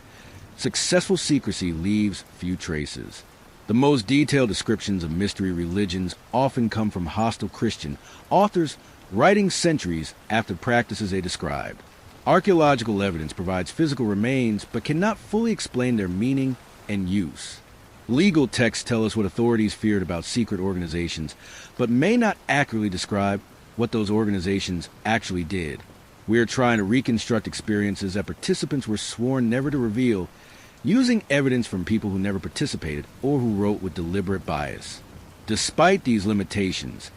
successful secrecy leaves few traces. The most detailed descriptions of mystery religions often come from hostile Christian authors writing centuries after practices they described. Archaeological evidence provides physical remains but cannot fully explain their meaning and use. Legal texts tell us what authorities feared about secret organizations, but may not accurately describe what those organizations actually did. We are trying to reconstruct experiences that participants were sworn never to reveal, using evidence from people who never participated or who wrote with deliberate bias. Despite these limitations,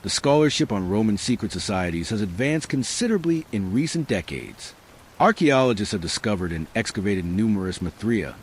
the scholarship on Roman secret societies has advanced considerably in recent decades. Archaeologists have discovered and excavated numerous Mithras,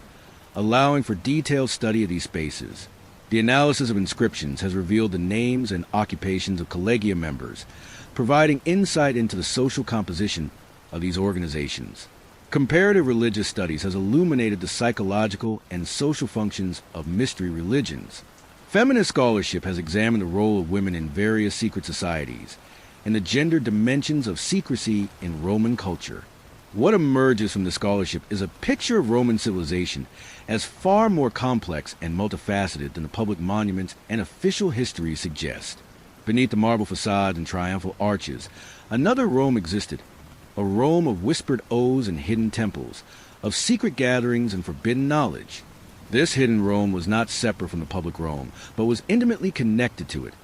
allowing for detailed study of these spaces. The analysis of inscriptions has revealed the names and occupations of Collegia members, providing insight into the social composition of these organizations. Comparative religious studies has illuminated the psychological and social functions of mystery religions. Feminist scholarship has examined the role of women in various secret societies and the gender dimensions of secrecy in Roman culture. What emerges from the scholarship is a picture of Roman civilization as far more complex and multifaceted than the public monuments and official history suggest. Beneath the marble facades and triumphal arches, another Rome existed, a Rome of whispered oaths and hidden temples, of secret gatherings and forbidden knowledge. This hidden Rome was not separate from the public Rome, but was intimately connected to it,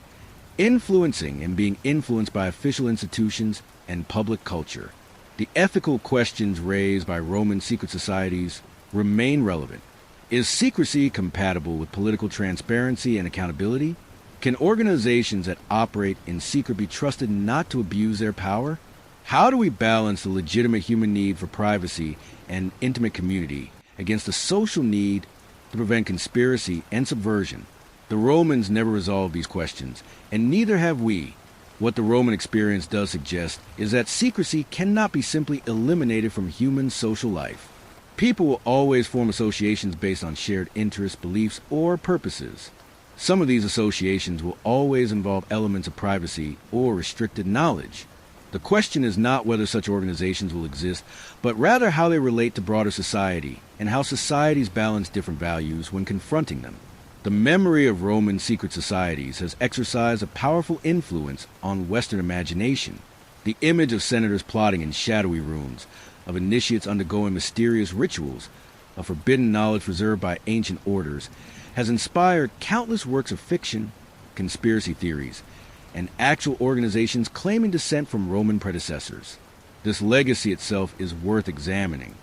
influencing and being influenced by official institutions and public culture. The ethical questions raised by Roman secret societies remain relevant. Is secrecy compatible with political transparency and accountability? Can organizations that operate in secret be trusted not to abuse their power? How do we balance the legitimate human need for privacy and intimate community against the social need to prevent conspiracy and subversion? The Romans never resolved these questions, and neither have we. What the Roman experience does suggest is that secrecy cannot be simply eliminated from human social life. People will always form associations based on shared interests, beliefs, or purposes. Some of these associations will always involve elements of privacy or restricted knowledge. The question is not whether such organizations will exist, but rather how they relate to broader society. and how societies balance different values when confronting them. The memory of Roman secret societies has exercised a powerful influence on Western imagination. The image of senators plotting in shadowy rooms, of initiates undergoing mysterious rituals, of forbidden knowledge reserved by ancient orders, has inspired countless works of fiction, conspiracy theories, and actual organizations claiming descent from Roman predecessors. This legacy itself is worth examining.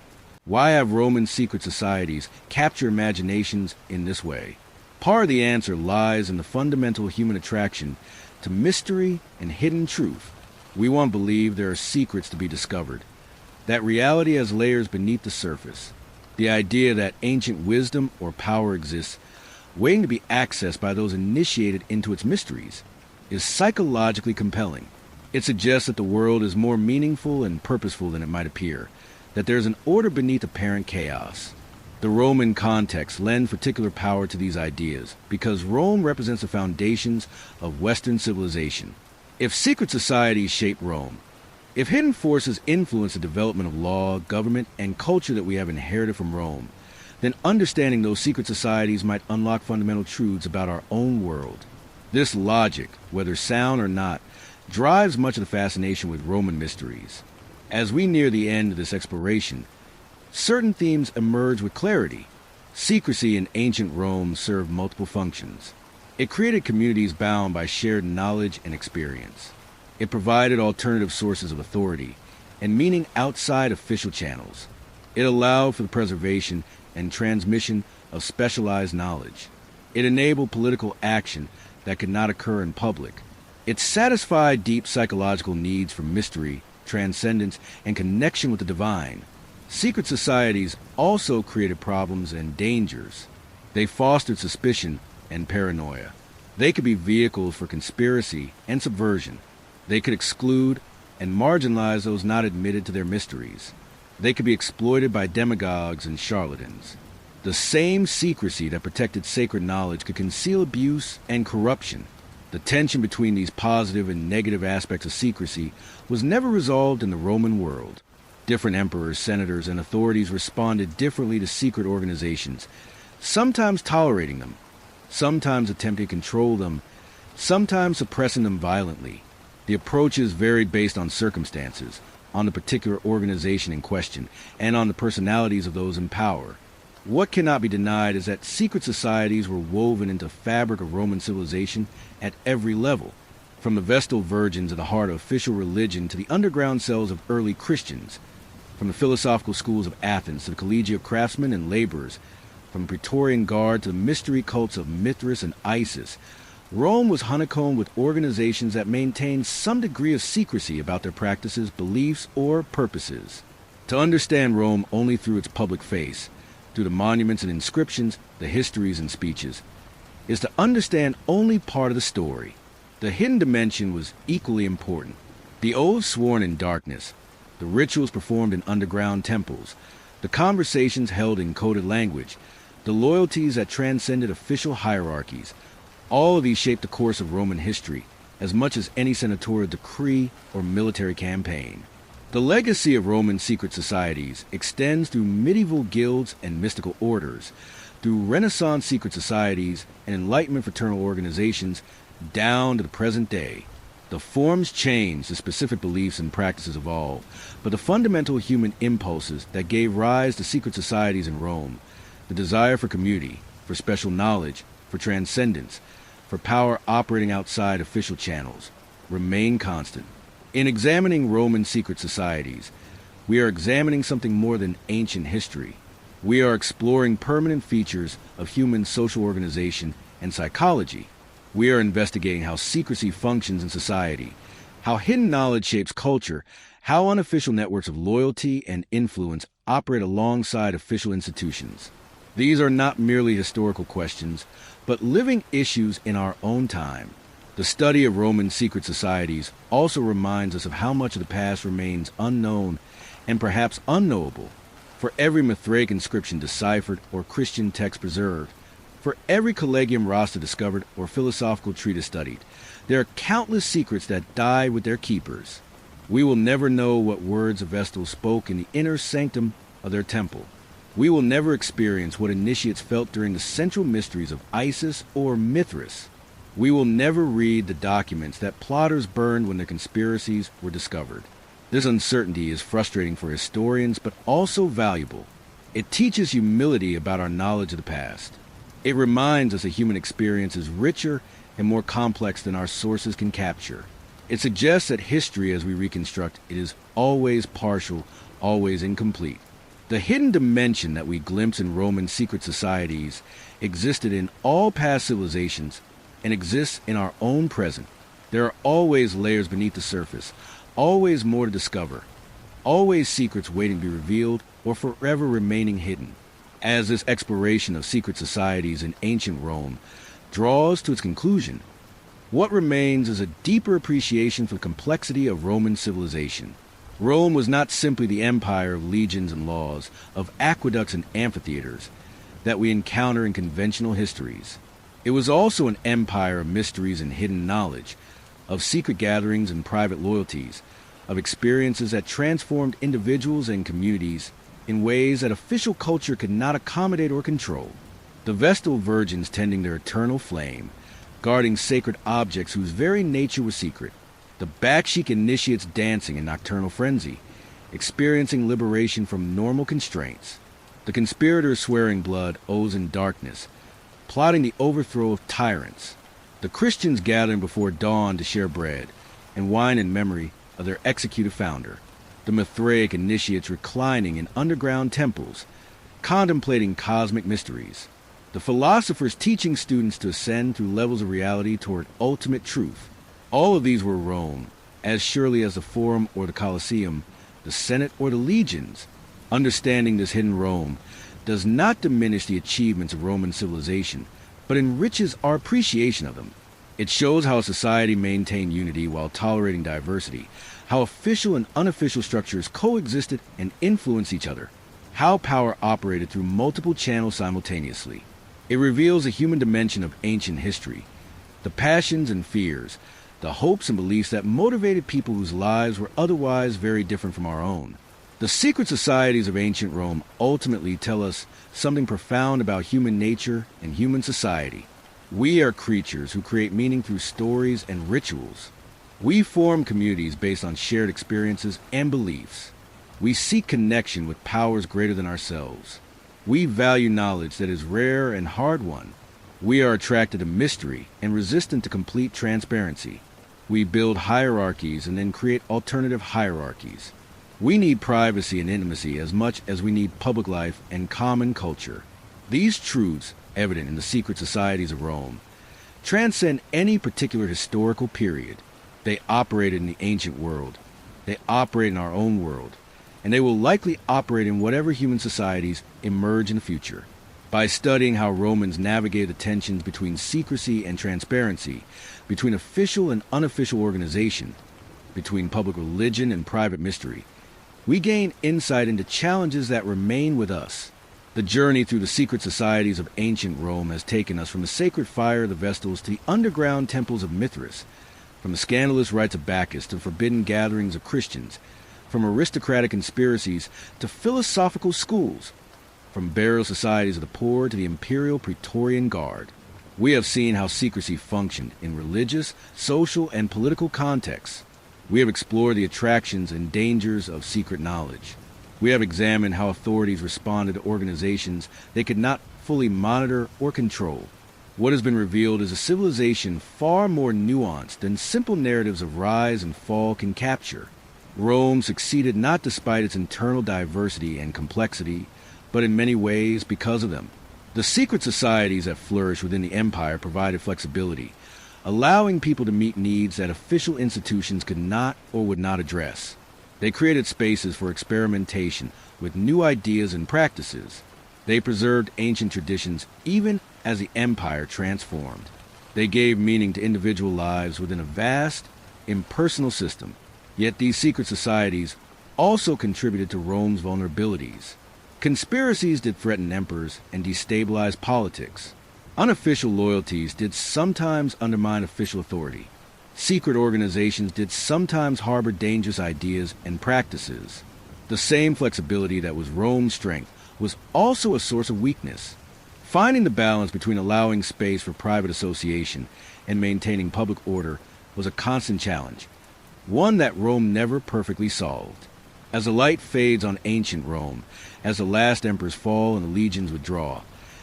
Why have Roman secret societies captured imaginations in this way? Part of the answer lies in the fundamental human attraction to mystery and hidden truth. We want to believe there are secrets to be discovered, that reality has layers beneath the surface. The idea that ancient wisdom or power exists, waiting to be accessed by those initiated into its mysteries, is psychologically compelling. It suggests that the world is more meaningful and purposeful than it might appear, that there is an order beneath apparent chaos. The Roman context lends particular power to these ideas because Rome represents the foundations of Western civilization. If secret societies shape Rome, if hidden forces influence the development of law, government, and culture that we have inherited from Rome, then understanding those secret societies might unlock fundamental truths about our own world. This logic, whether sound or not, drives much of the fascination with Roman mysteries. As we near the end of this exploration, certain themes emerge with clarity. Secrecy in ancient Rome served multiple functions. It created communities bound by shared knowledge and experience. It provided alternative sources of authority and meaning outside official channels. It allowed for the preservation and transmission of specialized knowledge. It enabled political action that could not occur in public. It satisfied deep psychological needs for mystery, transcendence, and connection with the divine. Secret societies also created problems and dangers. They fostered suspicion and paranoia. They could be vehicles for conspiracy and subversion. They could exclude and marginalize those not admitted to their mysteries. They could be exploited by demagogues and charlatans. The same secrecy that protected sacred knowledge could conceal abuse and corruption. The tension between these positive and negative aspects of secrecy was never resolved in the Roman world. Different emperors, senators, and authorities responded differently to secret organizations, sometimes tolerating them, sometimes attempting to control them, sometimes suppressing them violently. The approaches varied based on circumstances, on the particular organization in question, and on the personalities of those in power. What cannot be denied is that secret societies were woven into the fabric of Roman civilization at every level, from the Vestal Virgins at the heart of official religion to the underground cells of early Christians, from the philosophical schools of Athens to the Collegia of craftsmen and laborers, from the Praetorian Guard to the mystery cults of Mithras and Isis. Rome was honeycombed with organizations that maintained some degree of secrecy about their practices, beliefs, or purposes. To understand Rome only through its public face, through the monuments and inscriptions, the histories and speeches, is to understand only part of the story. The hidden dimension was equally important. The oaths sworn in darkness, the rituals performed in underground temples, the conversations held in coded language, the loyalties that transcended official hierarchies. All of these shaped the course of Roman history as much as any senatorial decree or military campaign. The legacy of Roman secret societies extends through medieval guilds and mystical orders, through Renaissance secret societies and Enlightenment fraternal organizations, down to the present day. The forms change, the specific beliefs and practices evolve, but the fundamental human impulses that gave rise to secret societies in Rome, the desire for community, for special knowledge, for transcendence, for power operating outside official channels, remain constant. In examining Roman secret societies, we are examining something more than ancient history. We are exploring permanent features of human social organization and psychology. We are investigating how secrecy functions in society, how hidden knowledge shapes culture, how unofficial networks of loyalty and influence operate alongside official institutions. These are not merely historical questions, but living issues in our own time. The study of Roman secret societies also reminds us of how much of the past remains unknown and perhaps unknowable. For every Mithraic inscription deciphered or Christian text preserved, for every Collegium roster discovered or philosophical treatise studied, there are countless secrets that die with their keepers. We will never know what words the Vestals spoke in the inner sanctum of their temple. We will never experience what initiates felt during the central mysteries of Isis or Mithras. We will never read the documents that plotters burned when their conspiracies were discovered. This uncertainty is frustrating for historians, but also valuable. It teaches humility about our knowledge of the past. It reminds us that human experience is richer and more complex than our sources can capture. It suggests that history, as we reconstruct it, is always partial, always incomplete. The hidden dimension that we glimpse in Roman secret societies existed in all past civilizations and exists in our own present. There are always layers beneath the surface, always more to discover, always secrets waiting to be revealed or forever remaining hidden. As this exploration of secret societies in ancient Rome draws to its conclusion, what remains is a deeper appreciation for the complexity of Roman civilization. Rome was not simply the empire of legions and laws, of aqueducts and amphitheaters that we encounter in conventional histories. It was also an empire of mysteries and hidden knowledge, of secret gatherings and private loyalties, of experiences that transformed individuals and communities in ways that official culture could not accommodate or control. The Vestal Virgins tending their eternal flame, guarding sacred objects whose very nature was secret. The Bacchic initiates dancing in nocturnal frenzy, experiencing liberation from normal constraints. The conspirators swearing blood, oaths in darkness, plotting the overthrow of tyrants. The Christians gathering before dawn to share bread and wine in memory of their executed founder. The Mithraic initiates reclining in underground temples, contemplating cosmic mysteries. The philosophers teaching students to ascend through levels of reality toward ultimate truth. All of these were Rome, as surely as the Forum or the Colosseum, the Senate or the legions. Understanding this hidden Rome does not diminish the achievements of Roman civilization, but enriches our appreciation of them. It shows how a society maintained unity while tolerating diversity, how official and unofficial structures coexisted and influenced each other, how power operated through multiple channels simultaneously. It reveals a human dimension of ancient history, the passions and fears, the hopes and beliefs that motivated people whose lives were otherwise very different from our own. The secret societies of ancient Rome ultimately tell us something profound about human nature and human society. We are creatures who create meaning through stories and rituals. We form communities based on shared experiences and beliefs. We seek connection with powers greater than ourselves. We value knowledge that is rare and hard-won. We are attracted to mystery and resistant to complete transparency. We build hierarchies and then create alternative hierarchies. We need privacy and intimacy as much as we need public life and common culture. These truths, evident in the secret societies of Rome, transcend any particular historical period. They operated in the ancient world. They operate in our own world. And they will likely operate in whatever human societies emerge in the future. By studying how Romans navigated the tensions between secrecy and transparency, between official and unofficial organization, between public religion and private mystery, we gain insight into challenges that remain with us. The journey through the secret societies of ancient Rome has taken us from the sacred fire of the Vestals to the underground temples of Mithras, from the scandalous rites of Bacchus to the forbidden gatherings of Christians, from aristocratic conspiracies to philosophical schools, from burial societies of the poor to the imperial Praetorian Guard. We have seen how secrecy functioned in religious, social, and political contexts. We have explored the attractions and dangers of secret knowledge. We have examined how authorities responded to organizations they could not fully monitor or control. What has been revealed is a civilization far more nuanced than simple narratives of rise and fall can capture. Rome succeeded not despite its internal diversity and complexity, but in many ways because of them. The secret societies that flourished within the empire provided flexibility, allowing people to meet needs that official institutions could not or would not address. They created spaces for experimentation with new ideas and practices. They preserved ancient traditions even as the empire transformed. They gave meaning to individual lives within a vast, impersonal system. Yet these secret societies also contributed to Rome's vulnerabilities. Conspiracies did threaten emperors and destabilize politics. Unofficial loyalties did sometimes undermine official authority. Secret organizations did sometimes harbor dangerous ideas and practices. The same flexibility that was Rome's strength was also a source of weakness. Finding the balance between allowing space for private association and maintaining public order was a constant challenge, one that Rome never perfectly solved. As the light fades on ancient Rome, as the last emperors fall and the legions withdraw,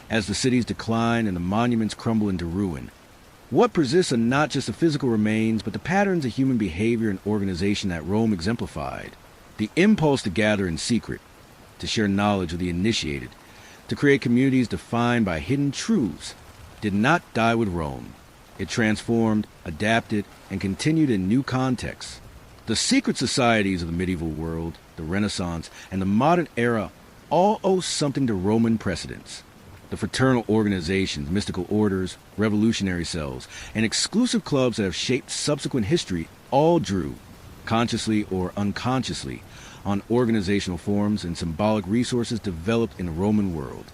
as the cities decline and the monuments crumble into ruin, what persists are not just the physical remains, but the patterns of human behavior and organization that Rome exemplified. The impulse to gather in secret, to share knowledge with the initiated, to create communities defined by hidden truths, did not die with Rome. It transformed, adapted, and continued in new contexts. The secret societies of the medieval world, the Renaissance, and the modern era all owe something to Roman precedents. The fraternal organizations, mystical orders, revolutionary cells, and exclusive clubs that have shaped subsequent history all drew, consciously or unconsciously, on organizational forms and symbolic resources developed in the Roman world.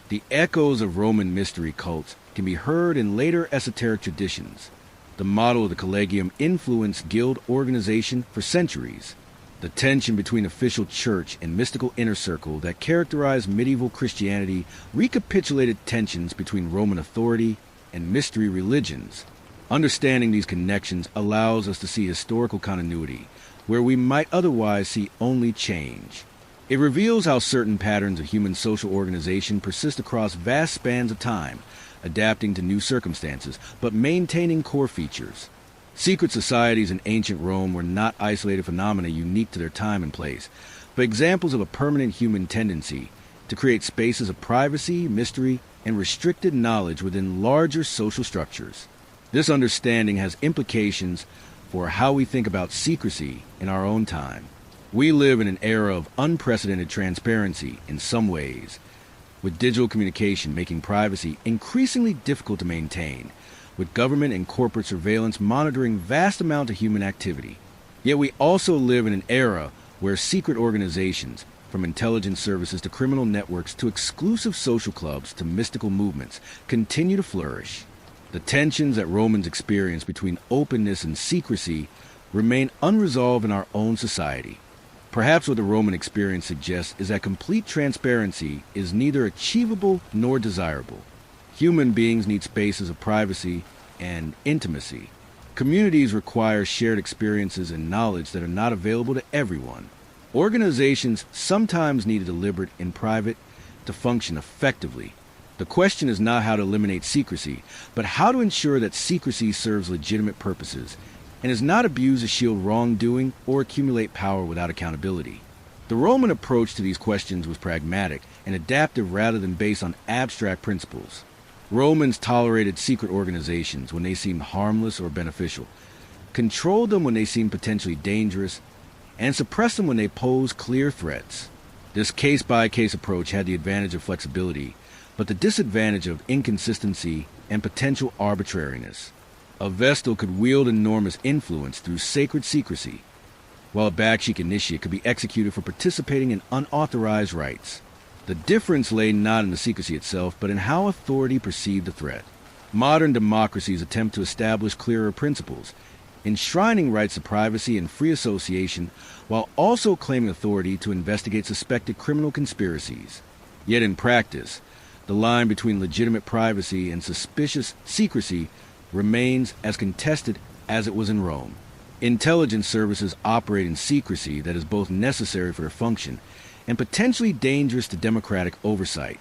The echoes of Roman mystery cults can be heard in later esoteric traditions. The model of the Collegium influenced guild organization for centuries. The tension between official church and mystical inner circle that characterized medieval Christianity recapitulated tensions between Roman authority and mystery religions. Understanding these connections allows us to see historical continuity, where we might otherwise see only change. It reveals how certain patterns of human social organization persist across vast spans of time, adapting to new circumstances, but maintaining core features. Secret societies in ancient Rome were not isolated phenomena unique to their time and place, but examples of a permanent human tendency to create spaces of privacy, mystery, and restricted knowledge within larger social structures. This understanding has implications for how we think about secrecy in our own time. We live in an era of unprecedented transparency in some ways, with digital communication making privacy increasingly difficult to maintain, with government and corporate surveillance monitoring vast amounts of human activity. Yet we also live in an era where secret organizations, from intelligence services to criminal networks to exclusive social clubs to mystical movements, continue to flourish. The tensions that Romans experienced between openness and secrecy remain unresolved in our own society. Perhaps what the Roman experience suggests is that complete transparency is neither achievable nor desirable. Human beings need spaces of privacy and intimacy. Communities require shared experiences and knowledge that are not available to everyone. Organizations sometimes need to deliberate in private to function effectively. The question is not how to eliminate secrecy, but how to ensure that secrecy serves legitimate purposes and is not abused to shield wrongdoing or accumulate power without accountability. The Roman approach to these questions was pragmatic and adaptive rather than based on abstract principles. Romans tolerated secret organizations when they seemed harmless or beneficial, controlled them when they seemed potentially dangerous, and suppressed them when they posed clear threats. This case-by-case approach had the advantage of flexibility, but the disadvantage of inconsistency and potential arbitrariness. A Vestal could wield enormous influence through sacred secrecy, while a Bacchic initiate could be executed for participating in unauthorized rites. The difference lay not in the secrecy itself, but in how authority perceived the threat. Modern democracies attempt to establish clearer principles, enshrining rights to privacy and free association, while also claiming authority to investigate suspected criminal conspiracies. Yet in practice, the line between legitimate privacy and suspicious secrecy remains as contested as it was in Rome. Intelligence services operate in secrecy that is both necessary for their function and potentially dangerous to democratic oversight.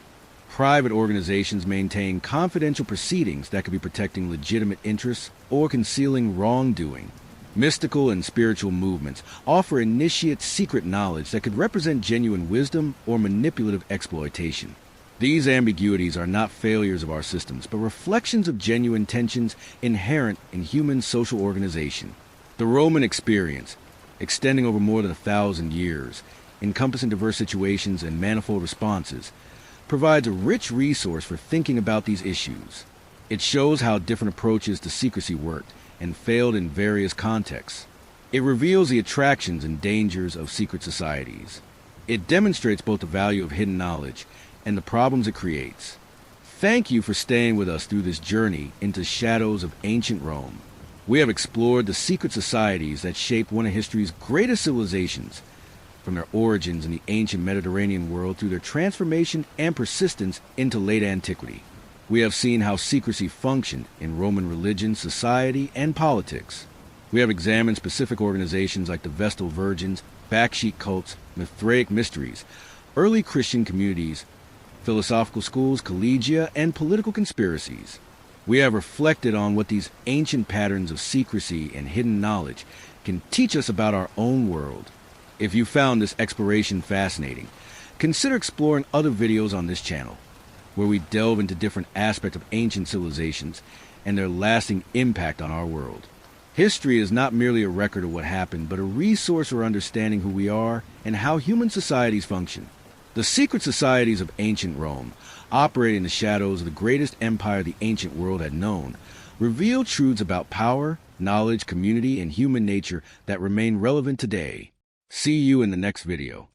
Private organizations maintain confidential proceedings that could be protecting legitimate interests or concealing wrongdoing. Mystical and spiritual movements offer initiate secret knowledge that could represent genuine wisdom or manipulative exploitation. These ambiguities are not failures of our systems, but reflections of genuine tensions inherent in human social organization. The Roman experience, extending over more than 1,000 years, encompassing diverse situations and manifold responses, provides a rich resource for thinking about these issues. It shows how different approaches to secrecy worked and failed in various contexts. It reveals the attractions and dangers of secret societies. It demonstrates both the value of hidden knowledge and the problems it creates. Thank you for staying with us through this journey into shadows of ancient Rome. We have explored the secret societies that shaped one of history's greatest civilizations, from their origins in the ancient Mediterranean world through their transformation and persistence into late antiquity. We have seen how secrecy functioned in Roman religion, society, and politics. We have examined specific organizations like the Vestal Virgins, backsheet cults, Mithraic mysteries, early Christian communities, philosophical schools, Collegia, and political conspiracies. We have reflected on what these ancient patterns of secrecy and hidden knowledge can teach us about our own world. If you found this exploration fascinating, consider exploring other videos on this channel, where we delve into different aspects of ancient civilizations and their lasting impact on our world. History is not merely a record of what happened, but a resource for understanding who we are and how human societies function. The secret societies of ancient Rome, operating in the shadows of the greatest empire the ancient world had known, reveal truths about power, knowledge, community, and human nature that remain relevant today. See you in the next video.